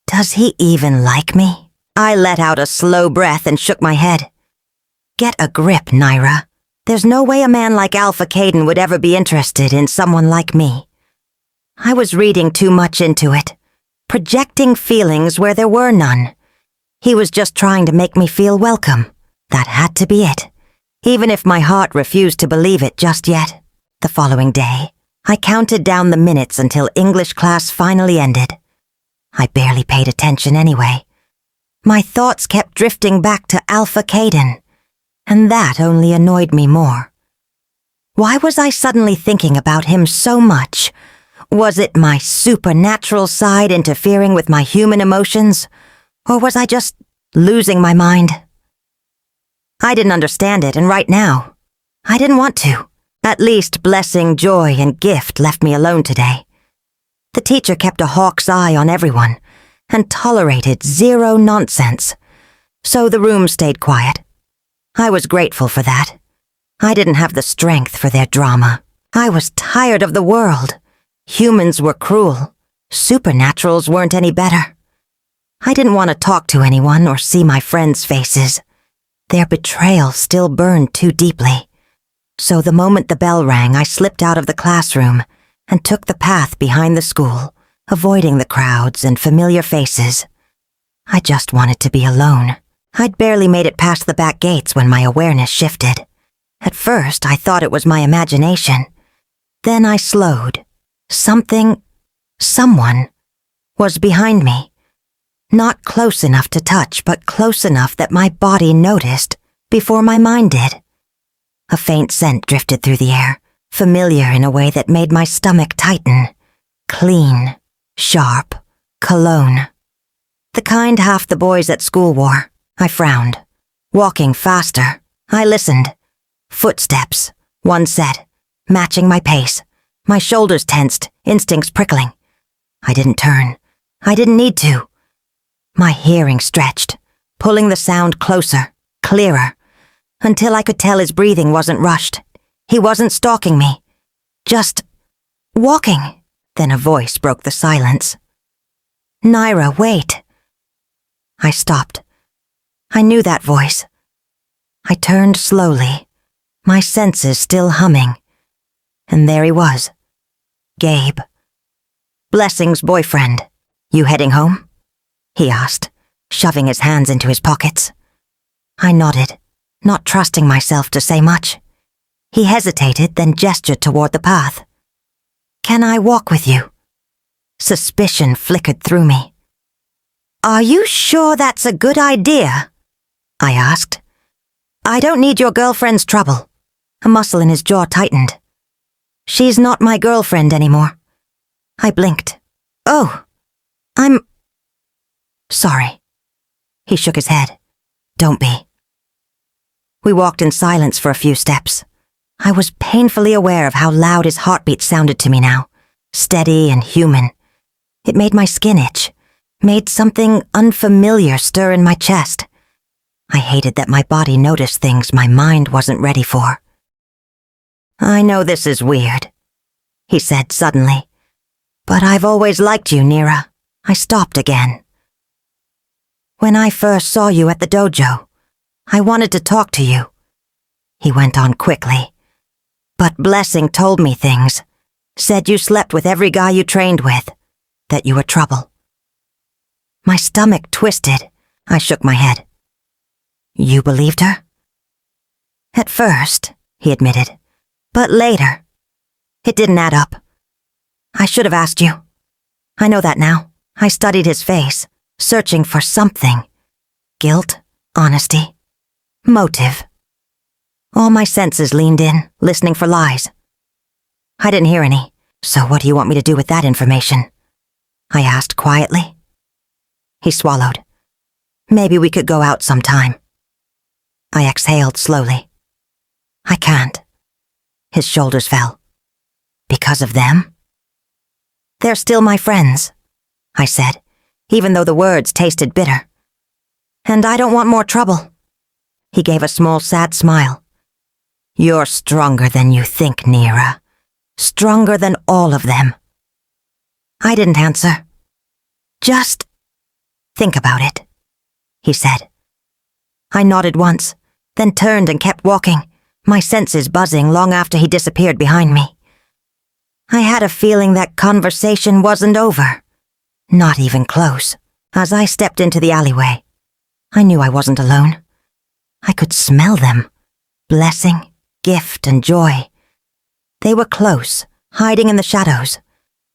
Does he even like me? I let out a slow breath and shook my head. Get a grip, Nyra. There's no way a man like Alpha Kayden would ever be interested in someone like me. I was reading too much into it, projecting feelings where there were none. He was just trying to make me feel welcome. That had to be it, even if my heart refused to believe it just yet. The following day, I counted down the minutes until English class finally ended. I barely paid attention anyway. My thoughts kept drifting back to Alpha Kayden, and that only annoyed me more. Why was I suddenly thinking about him so much? Was it my supernatural side interfering with my human emotions, or was I just losing my mind? I didn't understand it, and right now, I didn't want to. At least blessing, joy, and gift left me alone today. The teacher kept a hawk's eye on everyone and tolerated zero nonsense, so the room stayed quiet. I was grateful for that. I didn't have the strength for their drama. I was tired of the world. Humans were cruel. Supernaturals weren't any better. I didn't want to talk to anyone or see my friends' faces. Their betrayal still burned too deeply. So the moment the bell rang, I slipped out of the classroom and took the path behind the school, avoiding the crowds and familiar faces. I just wanted to be alone. I'd barely made it past the back gates when my awareness shifted. At first, I thought it was my imagination. Then I slowed. Someone was behind me. Not close enough to touch, but close enough that my body noticed before my mind did. A faint scent drifted through the air, familiar in a way that made my stomach tighten. Clean, sharp, cologne. The kind half the boys at school wore. I frowned. Walking faster, I listened. Footsteps, one set, matching my pace. My shoulders tensed, instincts prickling. I didn't turn. I didn't need to. My hearing stretched, pulling the sound closer, clearer. until I could tell his breathing wasn't rushed. He wasn't stalking me. Just walking. Then a voice broke the silence. "Nyra, wait." I stopped. I knew that voice. I turned slowly, my senses still humming. And there he was. Gabe. Blessing's boyfriend. "You heading home?" he asked, shoving his hands into his pockets. I nodded, not trusting myself to say much. He hesitated, then gestured toward the path. "Can I walk with you?" Suspicion flickered through me. "Are you sure that's a good idea?" I asked. "I don't need your girlfriend's trouble." A muscle in his jaw tightened. "She's not my girlfriend anymore." I blinked. "Oh, I'm sorry." He shook his head. "Don't be." We walked in silence for a few steps. I was painfully aware of how loud his heartbeat sounded to me now, steady and human. It made my skin itch, made something unfamiliar stir in my chest. I hated that my body noticed things my mind wasn't ready for. "I know this is weird," he said suddenly, "but I've always liked you, Nyra." I stopped again. "When I first saw you at the dojo, I wanted to talk to you," he went on quickly. "But Blessing told me things, said you slept with every guy you trained with, that you were trouble." My stomach twisted. I shook my head. "You believed her?" "At first," he admitted, "but later, it didn't add up. I should have asked you. I know that now." I studied his face, searching for something. Guilt, honesty, motive. All my senses leaned in, listening for lies. "I didn't hear any, so what do you want me to do with that information?" I asked quietly. He swallowed. "Maybe we could go out sometime." I exhaled slowly. "I can't." His shoulders fell. "Because of them?" "They're still my friends," I said, even though the words tasted bitter. "And I don't want more trouble." He gave a small, sad smile. "You're stronger than you think, Nyra. Stronger than all of them." I didn't answer. "Just think about it," he said. I nodded once, then turned and kept walking, my senses buzzing long after he disappeared behind me. I had a feeling that conversation wasn't over. Not even close. As I stepped into the alleyway, I knew I wasn't alone. I could smell them. Blessing, gift, and joy. They were close, hiding in the shadows.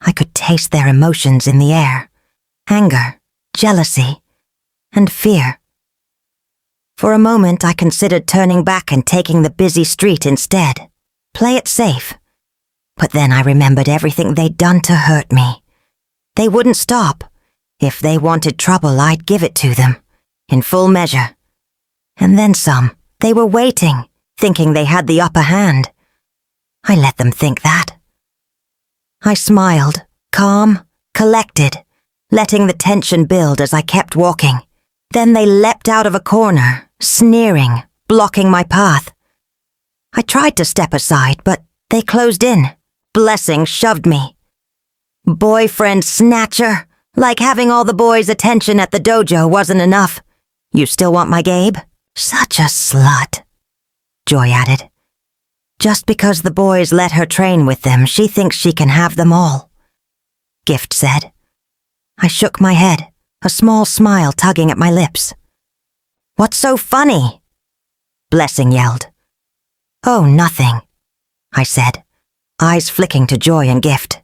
I could taste their emotions in the air. Anger, jealousy, and fear. For a moment, I considered turning back and taking the busy street instead. Play it safe. But then I remembered everything they'd done to hurt me. They wouldn't stop. If they wanted trouble, I'd give it to them, in full measure. And then some. They were waiting, thinking they had the upper hand. I let them think that. I smiled, calm, collected, letting the tension build as I kept walking. Then they leapt out of a corner, sneering, blocking my path. I tried to step aside, but they closed in. Blessing shoved me. "Boyfriend snatcher, like having all the boys' attention at the dojo wasn't enough. You still want my Gabe?" "Such a slut," Joy added. "Just because the boys let her train with them, she thinks she can have them all," Gift said. I shook my head, a small smile tugging at my lips. "What's so funny?" Blessing yelled. "Oh, nothing," I said, eyes flicking to Joy and Gift.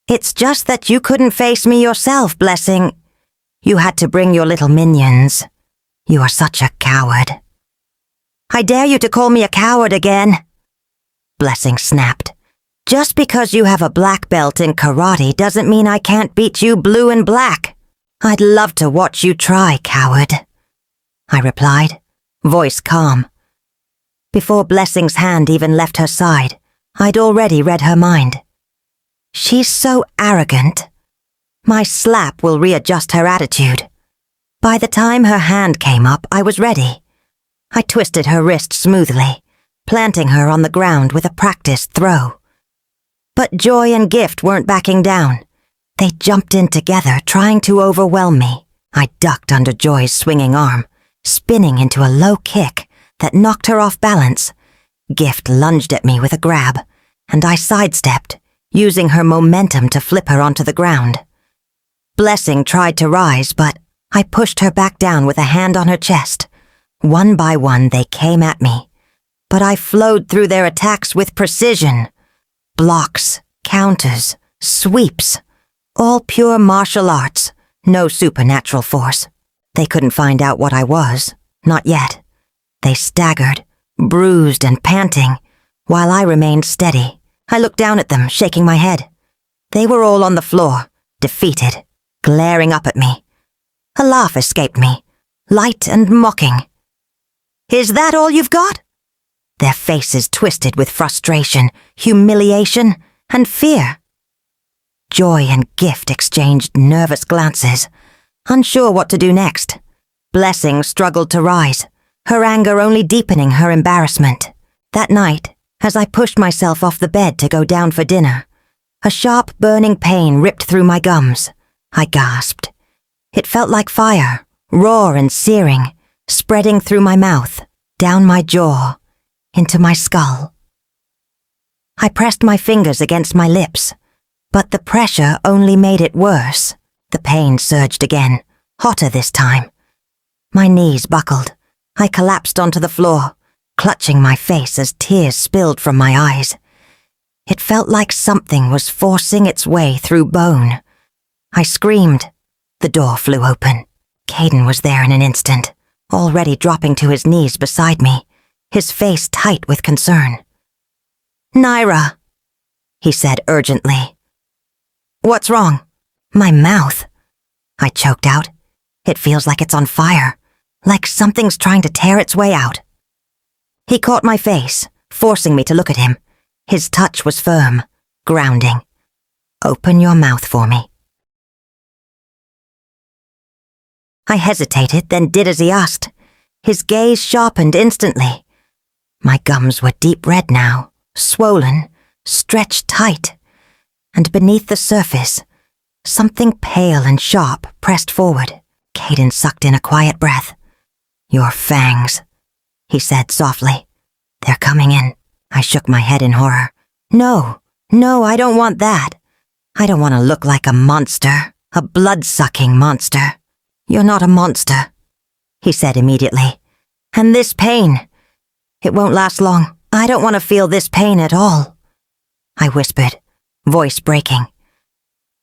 "It's just that you couldn't face me yourself, Blessing. You had to bring your little minions. You are such a coward." "I dare you to call me a coward again," Blessing snapped. "Just because you have a black belt in karate doesn't mean I can't beat you blue and black. I'd love to watch you try, coward," I replied, voice calm. Before Blessing's hand even left her side, I'd already read her mind. She's so arrogant. My slap will readjust her attitude. By the time her hand came up, I was ready. I twisted her wrist smoothly, planting her on the ground with a practiced throw. But Joy and Gift weren't backing down. They jumped in together, trying to overwhelm me. I ducked under Joy's swinging arm, spinning into a low kick that knocked her off balance. Gift lunged at me with a grab, and I sidestepped, using her momentum to flip her onto the ground. Blessing tried to rise, but I pushed her back down with a hand on her chest. One by one they came at me, but I flowed through their attacks with precision. Blocks, counters, sweeps, all pure martial arts, no supernatural force. They couldn't find out what I was, not yet. They staggered, bruised and panting, while I remained steady. I looked down at them, shaking my head. They were all on the floor, defeated, glaring up at me. A laugh escaped me, light and mocking. "Is that all you've got?" Their faces twisted with frustration, humiliation, and fear. Joy and Gift exchanged nervous glances, unsure what to do next. Blessing struggled to rise, her anger only deepening her embarrassment. That night, as I pushed myself off the bed to go down for dinner, a sharp, burning pain ripped through my gums. I gasped. It felt like fire, raw and searing, spreading through my mouth, down my jaw, into my skull. I pressed my fingers against my lips, but the pressure only made it worse. The pain surged again, hotter this time. My knees buckled. I collapsed onto the floor, clutching my face as tears spilled from my eyes. It felt like something was forcing its way through bone. I screamed. The door flew open. Kayden was there in an instant, already dropping to his knees beside me, his face tight with concern. "Nyra," he said urgently. "What's wrong?" "My mouth," I choked out. "It feels like it's on fire, like something's trying to tear its way out." He caught my face, forcing me to look at him. His touch was firm, grounding. "Open your mouth for me." I hesitated, then did as he asked. His gaze sharpened instantly. My gums were deep red now, swollen, stretched tight, and beneath the surface, something pale and sharp pressed forward. Kayden sucked in a quiet breath. "Your fangs," he said softly. "They're coming in." I shook my head in horror. No, I don't want that. I don't want to look like a monster, a blood-sucking monster." "You're not a monster," he said immediately. "And this pain, it won't last long. I don't want to feel this pain at all," I whispered, voice breaking.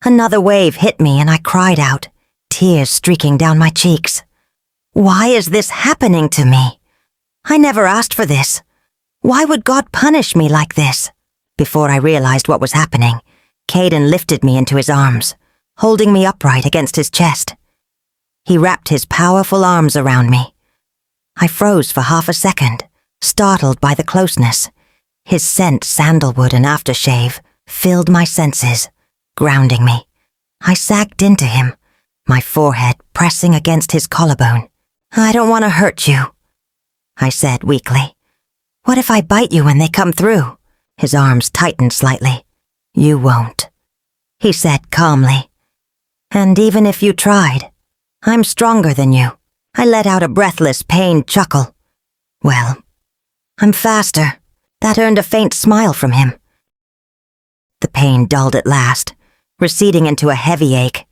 Another wave hit me and I cried out, tears streaking down my cheeks. Why is this happening to me? I never asked for this. Why would God punish me like this? Before I realized what was happening, Kayden lifted me into his arms, holding me upright against his chest. He wrapped his powerful arms around me. I froze for half a second, startled by the closeness. His scent, sandalwood and aftershave, filled my senses, grounding me. I sagged into him, my forehead pressing against his collarbone. "I don't want to hurt you," I said weakly. "What if I bite you when they come through?" His arms tightened slightly. "You won't," he said calmly. "And even if you tried, I'm stronger than you." I let out a breathless, pained chuckle. "Well, I'm faster." That earned a faint smile from him. The pain dulled at last, receding into a heavy ache.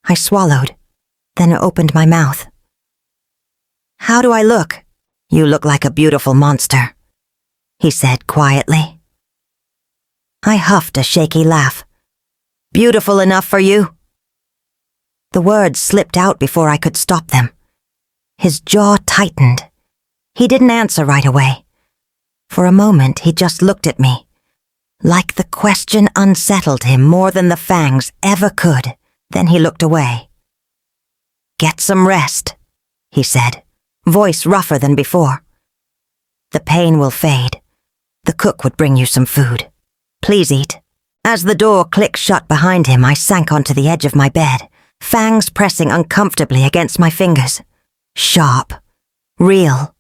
I swallowed, then opened my mouth. "How do I look?" "You look like a beautiful monster," he said quietly. I huffed a shaky laugh. "Beautiful enough for you?" The words slipped out before I could stop them. His jaw tightened. He didn't answer right away. For a moment, he just looked at me, like the question unsettled him more than the fangs ever could. Then he looked away. "Get some rest," he said, voice rougher than before. "The pain will fade. The cook would bring you some food. Please eat." As the door clicked shut behind him, I sank onto the edge of my bed, fangs pressing uncomfortably against my fingers. Sharp. Real.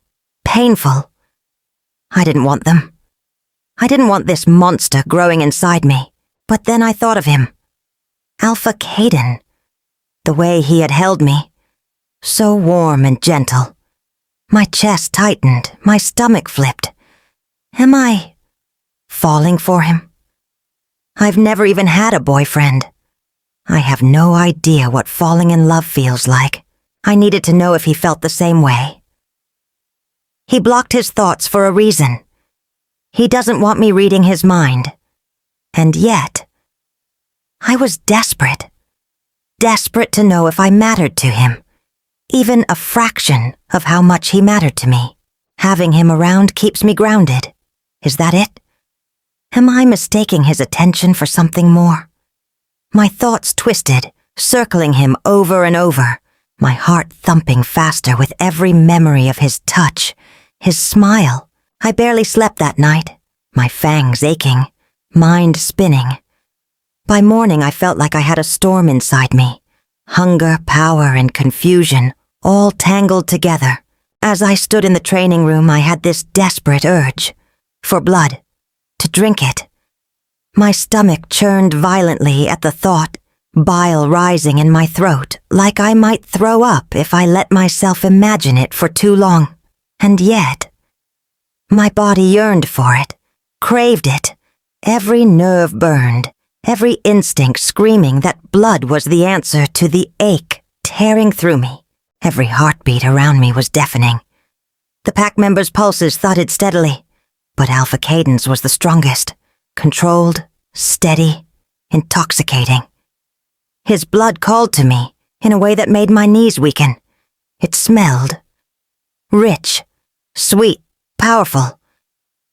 painful. I didn't want them. I didn't want this monster growing inside me. But then I thought of him. Alpha Kayden. The way he had held me. So warm and gentle. My chest tightened, my stomach flipped. Am I falling for him? I've never even had a boyfriend. I have no idea what falling in love feels like. I needed to know if he felt the same way. He blocked his thoughts for a reason. He doesn't want me reading his mind. And yet, I was desperate. Desperate to know if I mattered to him. Even a fraction of how much he mattered to me. Having him around keeps me grounded. Is that it? Am I mistaking his attention for something more? My thoughts twisted, circling him over and over, my heart thumping faster with every memory of his touch, his smile. I barely slept that night, my fangs aching, mind spinning. By morning I felt like I had a storm inside me. Hunger, power, and confusion, all tangled together. As I stood in the training room, I had this desperate urge. For blood. To drink it. My stomach churned violently at the thought, bile rising in my throat, like I might throw up if I let myself imagine it for too long. And yet, my body yearned for it, craved it. Every nerve burned, every instinct screaming that blood was the answer to the ache tearing through me. Every heartbeat around me was deafening. The pack members' pulses thudded steadily, but Alpha Kayden's was the strongest, controlled, steady, intoxicating. His blood called to me in a way that made my knees weaken. It smelled rich, sweet, powerful.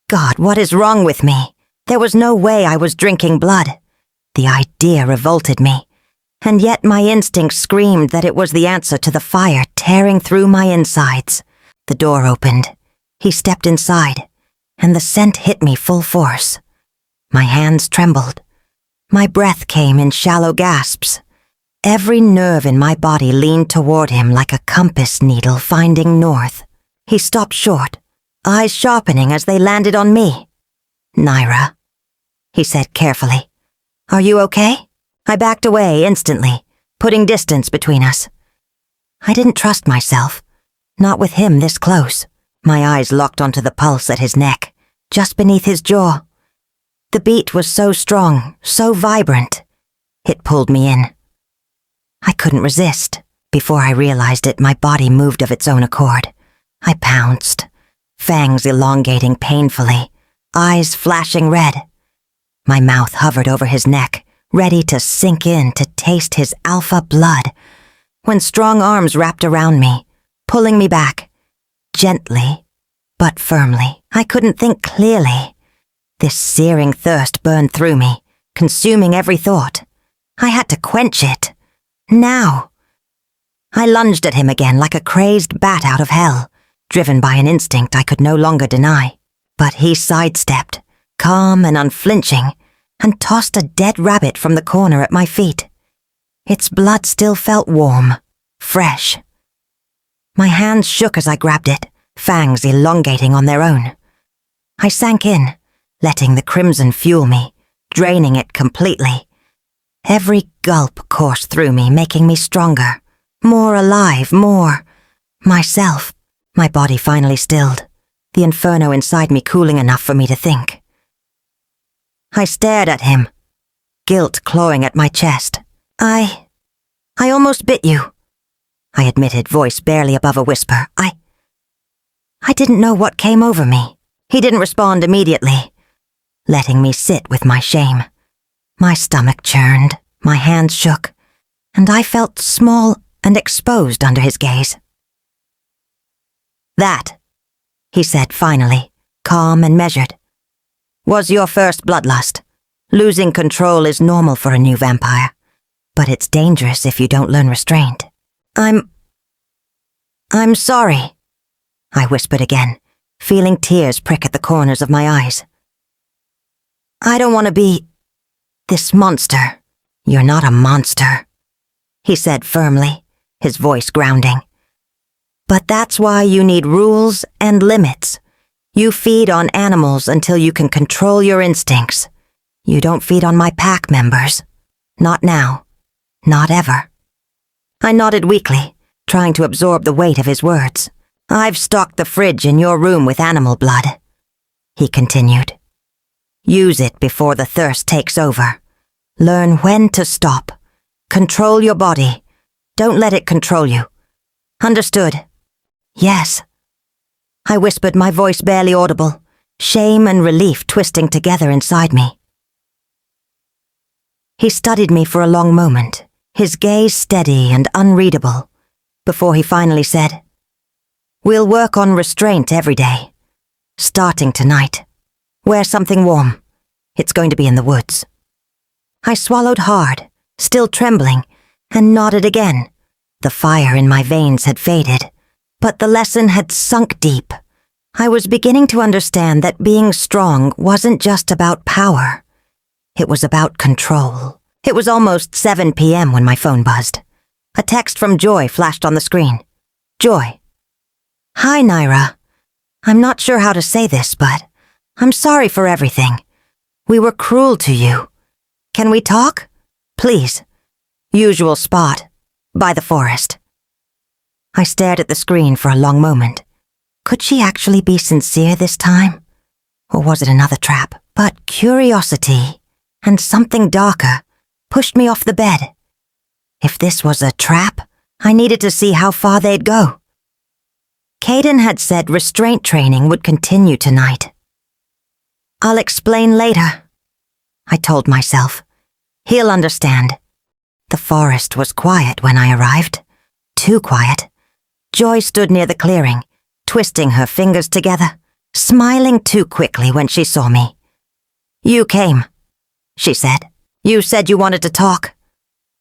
God, what is wrong with me? There was no way I was drinking blood. The idea revolted me, and yet my instinct screamed that it was the answer to the fire tearing through my insides. The door opened. He stepped inside, and the scent hit me full force. My hands trembled. My breath came in shallow gasps. Every nerve in my body leaned toward him like a compass needle finding north. He stopped short, eyes sharpening as they landed on me. "Nyra," he said carefully. "Are you okay?" I backed away instantly, putting distance between us. I didn't trust myself, not with him this close. My eyes locked onto the pulse at his neck, just beneath his jaw. The beat was so strong, so vibrant. It pulled me in. I couldn't resist. Before I realized it, my body moved of its own accord. I pounced, fangs elongating painfully, eyes flashing red. My mouth hovered over his neck, ready to sink in to taste his alpha blood, when strong arms wrapped around me, pulling me back, gently, but firmly. I couldn't think clearly. This searing thirst burned through me, consuming every thought. I had to quench it. Now. I lunged at him again like a crazed bat out of hell, driven by an instinct I could no longer deny. But he sidestepped, calm and unflinching, and tossed a dead rabbit from the corner at my feet. Its blood still felt warm, fresh. My hands shook as I grabbed it, fangs elongating on their own. I sank in, letting the crimson fuel me, draining it completely. Every gulp coursed through me, making me stronger, more alive, more myself. My body finally stilled, the inferno inside me cooling enough for me to think. I stared at him, guilt clawing at my chest. I almost bit you, I admitted, voice barely above a whisper. I didn't know what came over me. He didn't respond immediately, letting me sit with my shame. My stomach churned, my hands shook, and I felt small and exposed under his gaze. "That," he said finally, calm and measured, "was your first bloodlust. Losing control is normal for a new vampire, but it's dangerous if you don't learn restraint." I'm sorry," I whispered again, feeling tears prick at the corners of my eyes. "I don't want to be this monster." "You're not a monster," he said firmly, his voice grounding. But that's why you need rules and limits. You feed on animals until you can control your instincts. You don't feed on my pack members. Not now. Not ever. I nodded weakly, trying to absorb the weight of his words. I've stocked the fridge in your room with animal blood, he continued. Use it before the thirst takes over. Learn when to stop. Control your body. Don't let it control you. Understood? Yes. I whispered, my voice barely audible, shame and relief twisting together inside me. He studied me for a long moment, his gaze steady and unreadable, before he finally said, We'll work on restraint every day. Starting tonight. Wear something warm. It's going to be in the woods. I swallowed hard, still trembling, and nodded again. The fire in my veins had faded, but the lesson had sunk deep. I was beginning to understand that being strong wasn't just about power. It was about control. It was almost 7 p.m. when my phone buzzed. A text from Joy flashed on the screen. Joy. Hi, Nyra. I'm not sure how to say this, but I'm sorry for everything. We were cruel to you. Can we talk? Please. Usual spot. By the forest. I stared at the screen for a long moment. Could she actually be sincere this time? Or was it another trap? But curiosity, and something darker, pushed me off the bed. If this was a trap, I needed to see how far they'd go. Kayden had said restraint training would continue tonight. I'll explain later, I told myself. He'll understand. The forest was quiet when I arrived. Too quiet. Joy stood near the clearing, twisting her fingers together, smiling too quickly when she saw me. You came, she said. You said you wanted to talk.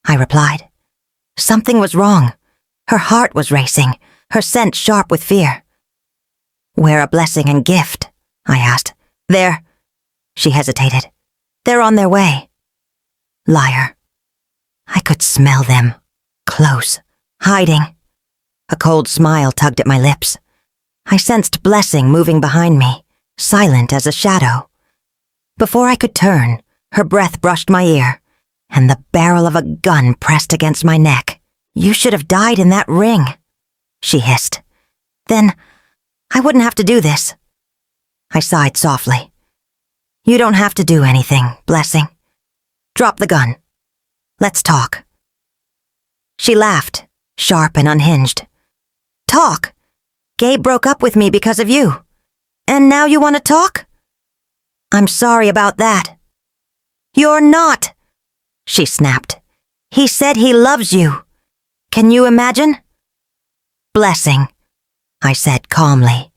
I replied. Something was wrong. Her heart was racing, her scent sharp with fear. Where a blessing and gift? I asked. They're... She hesitated. They're on their way. Liar. I could smell them. Close. Hiding. A cold smile tugged at my lips. I sensed blessing moving behind me, silent as a shadow. Before I could turn, her breath brushed my ear, and the barrel of a gun pressed against my neck. You should have died in that ring, she hissed. Then, I wouldn't have to do this. I sighed softly. You don't have to do anything, Blessing. Drop the gun. Let's talk. She laughed, sharp and unhinged. Talk? Gabe broke up with me because of you. And now you want to talk? I'm sorry about that. You're not, she snapped. He said he loves you. Can you imagine? Blessing, I said calmly.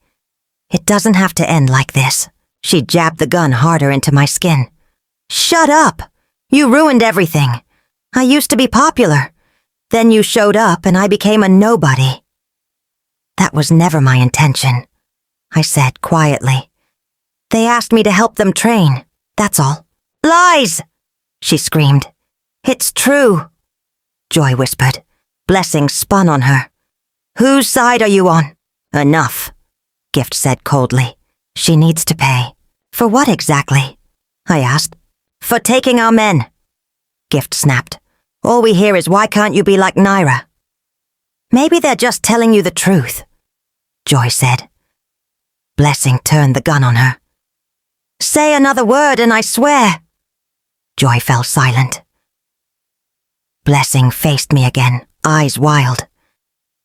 It doesn't have to end like this. She jabbed the gun harder into my skin. Shut up! You ruined everything. I used to be popular. Then you showed up and I became a nobody. That was never my intention, I said quietly. They asked me to help them train, that's all. Lies! She screamed. It's true, Joy whispered. Blessing spun on her. Whose side are you on? Enough, Gift said coldly. She needs to pay. For what exactly? I asked. For taking our men, Gift snapped. All we hear is why can't you be like Nyra? Maybe they're just telling you the truth, Joy said. Blessing turned the gun on her. Say another word and I swear. Joy fell silent. Blessing faced me again, eyes wild.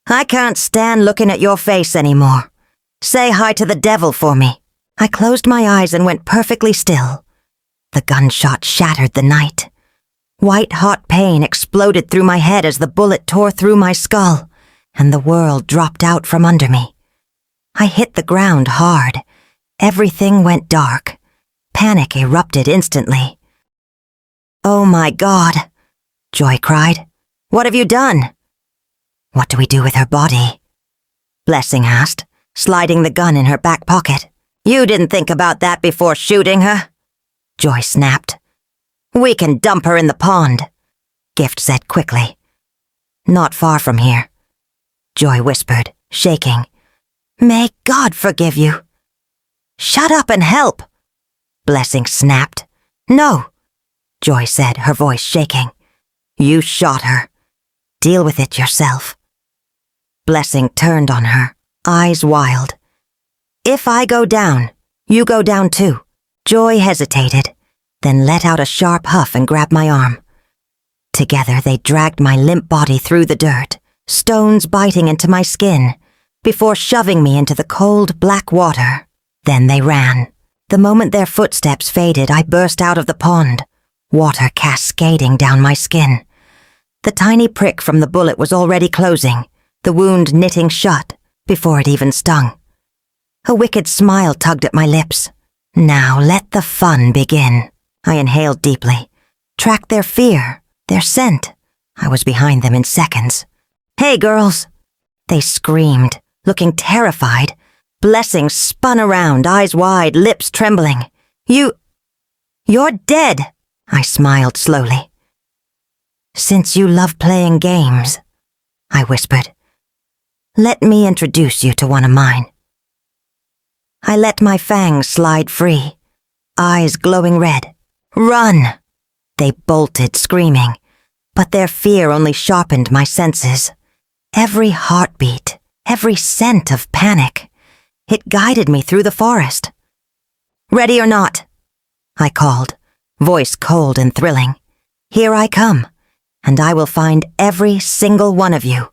I can't stand looking at your face anymore. Say hi to the devil for me. I closed my eyes and went perfectly still. The gunshot shattered the night. White-hot pain exploded through my head as the bullet tore through my skull, and the world dropped out from under me. I hit the ground hard. Everything went dark. Panic erupted instantly. Oh my God, Joy cried. What have you done? What do we do with her body? Blessing asked, sliding the gun in her back pocket. You didn't think about that before shooting her? Joy snapped. We can dump her in the pond, Gift said quickly. Not far from here, Joy whispered, shaking. May God forgive you. Shut up and help, Blessing snapped. No, Joy said, her voice shaking. You shot her. Deal with it yourself. Blessing turned on her, eyes wild. If I go down, you go down too. Joy hesitated, then let out a sharp huff and grabbed my arm. Together they dragged my limp body through the dirt, stones biting into my skin, before shoving me into the cold, black water. Then they ran. The moment their footsteps faded, I burst out of the pond, water cascading down my skin. The tiny prick from the bullet was already closing, the wound knitting shut before it even stung. A wicked smile tugged at my lips. Now let the fun begin. I inhaled deeply, tracked their fear, their scent. I was behind them in seconds. Hey, girls! They screamed, looking terrified. Blessing spun around, eyes wide, lips trembling. You're dead, I smiled slowly. Since you love playing games, I whispered, let me introduce you to one of mine. I let my fangs slide free, eyes glowing red. Run! They bolted, screaming, but their fear only sharpened my senses. Every heartbeat, every scent of panic. It guided me through the forest. Ready or not? I called, voice cold and thrilling. Here I come, and I will find every single one of you.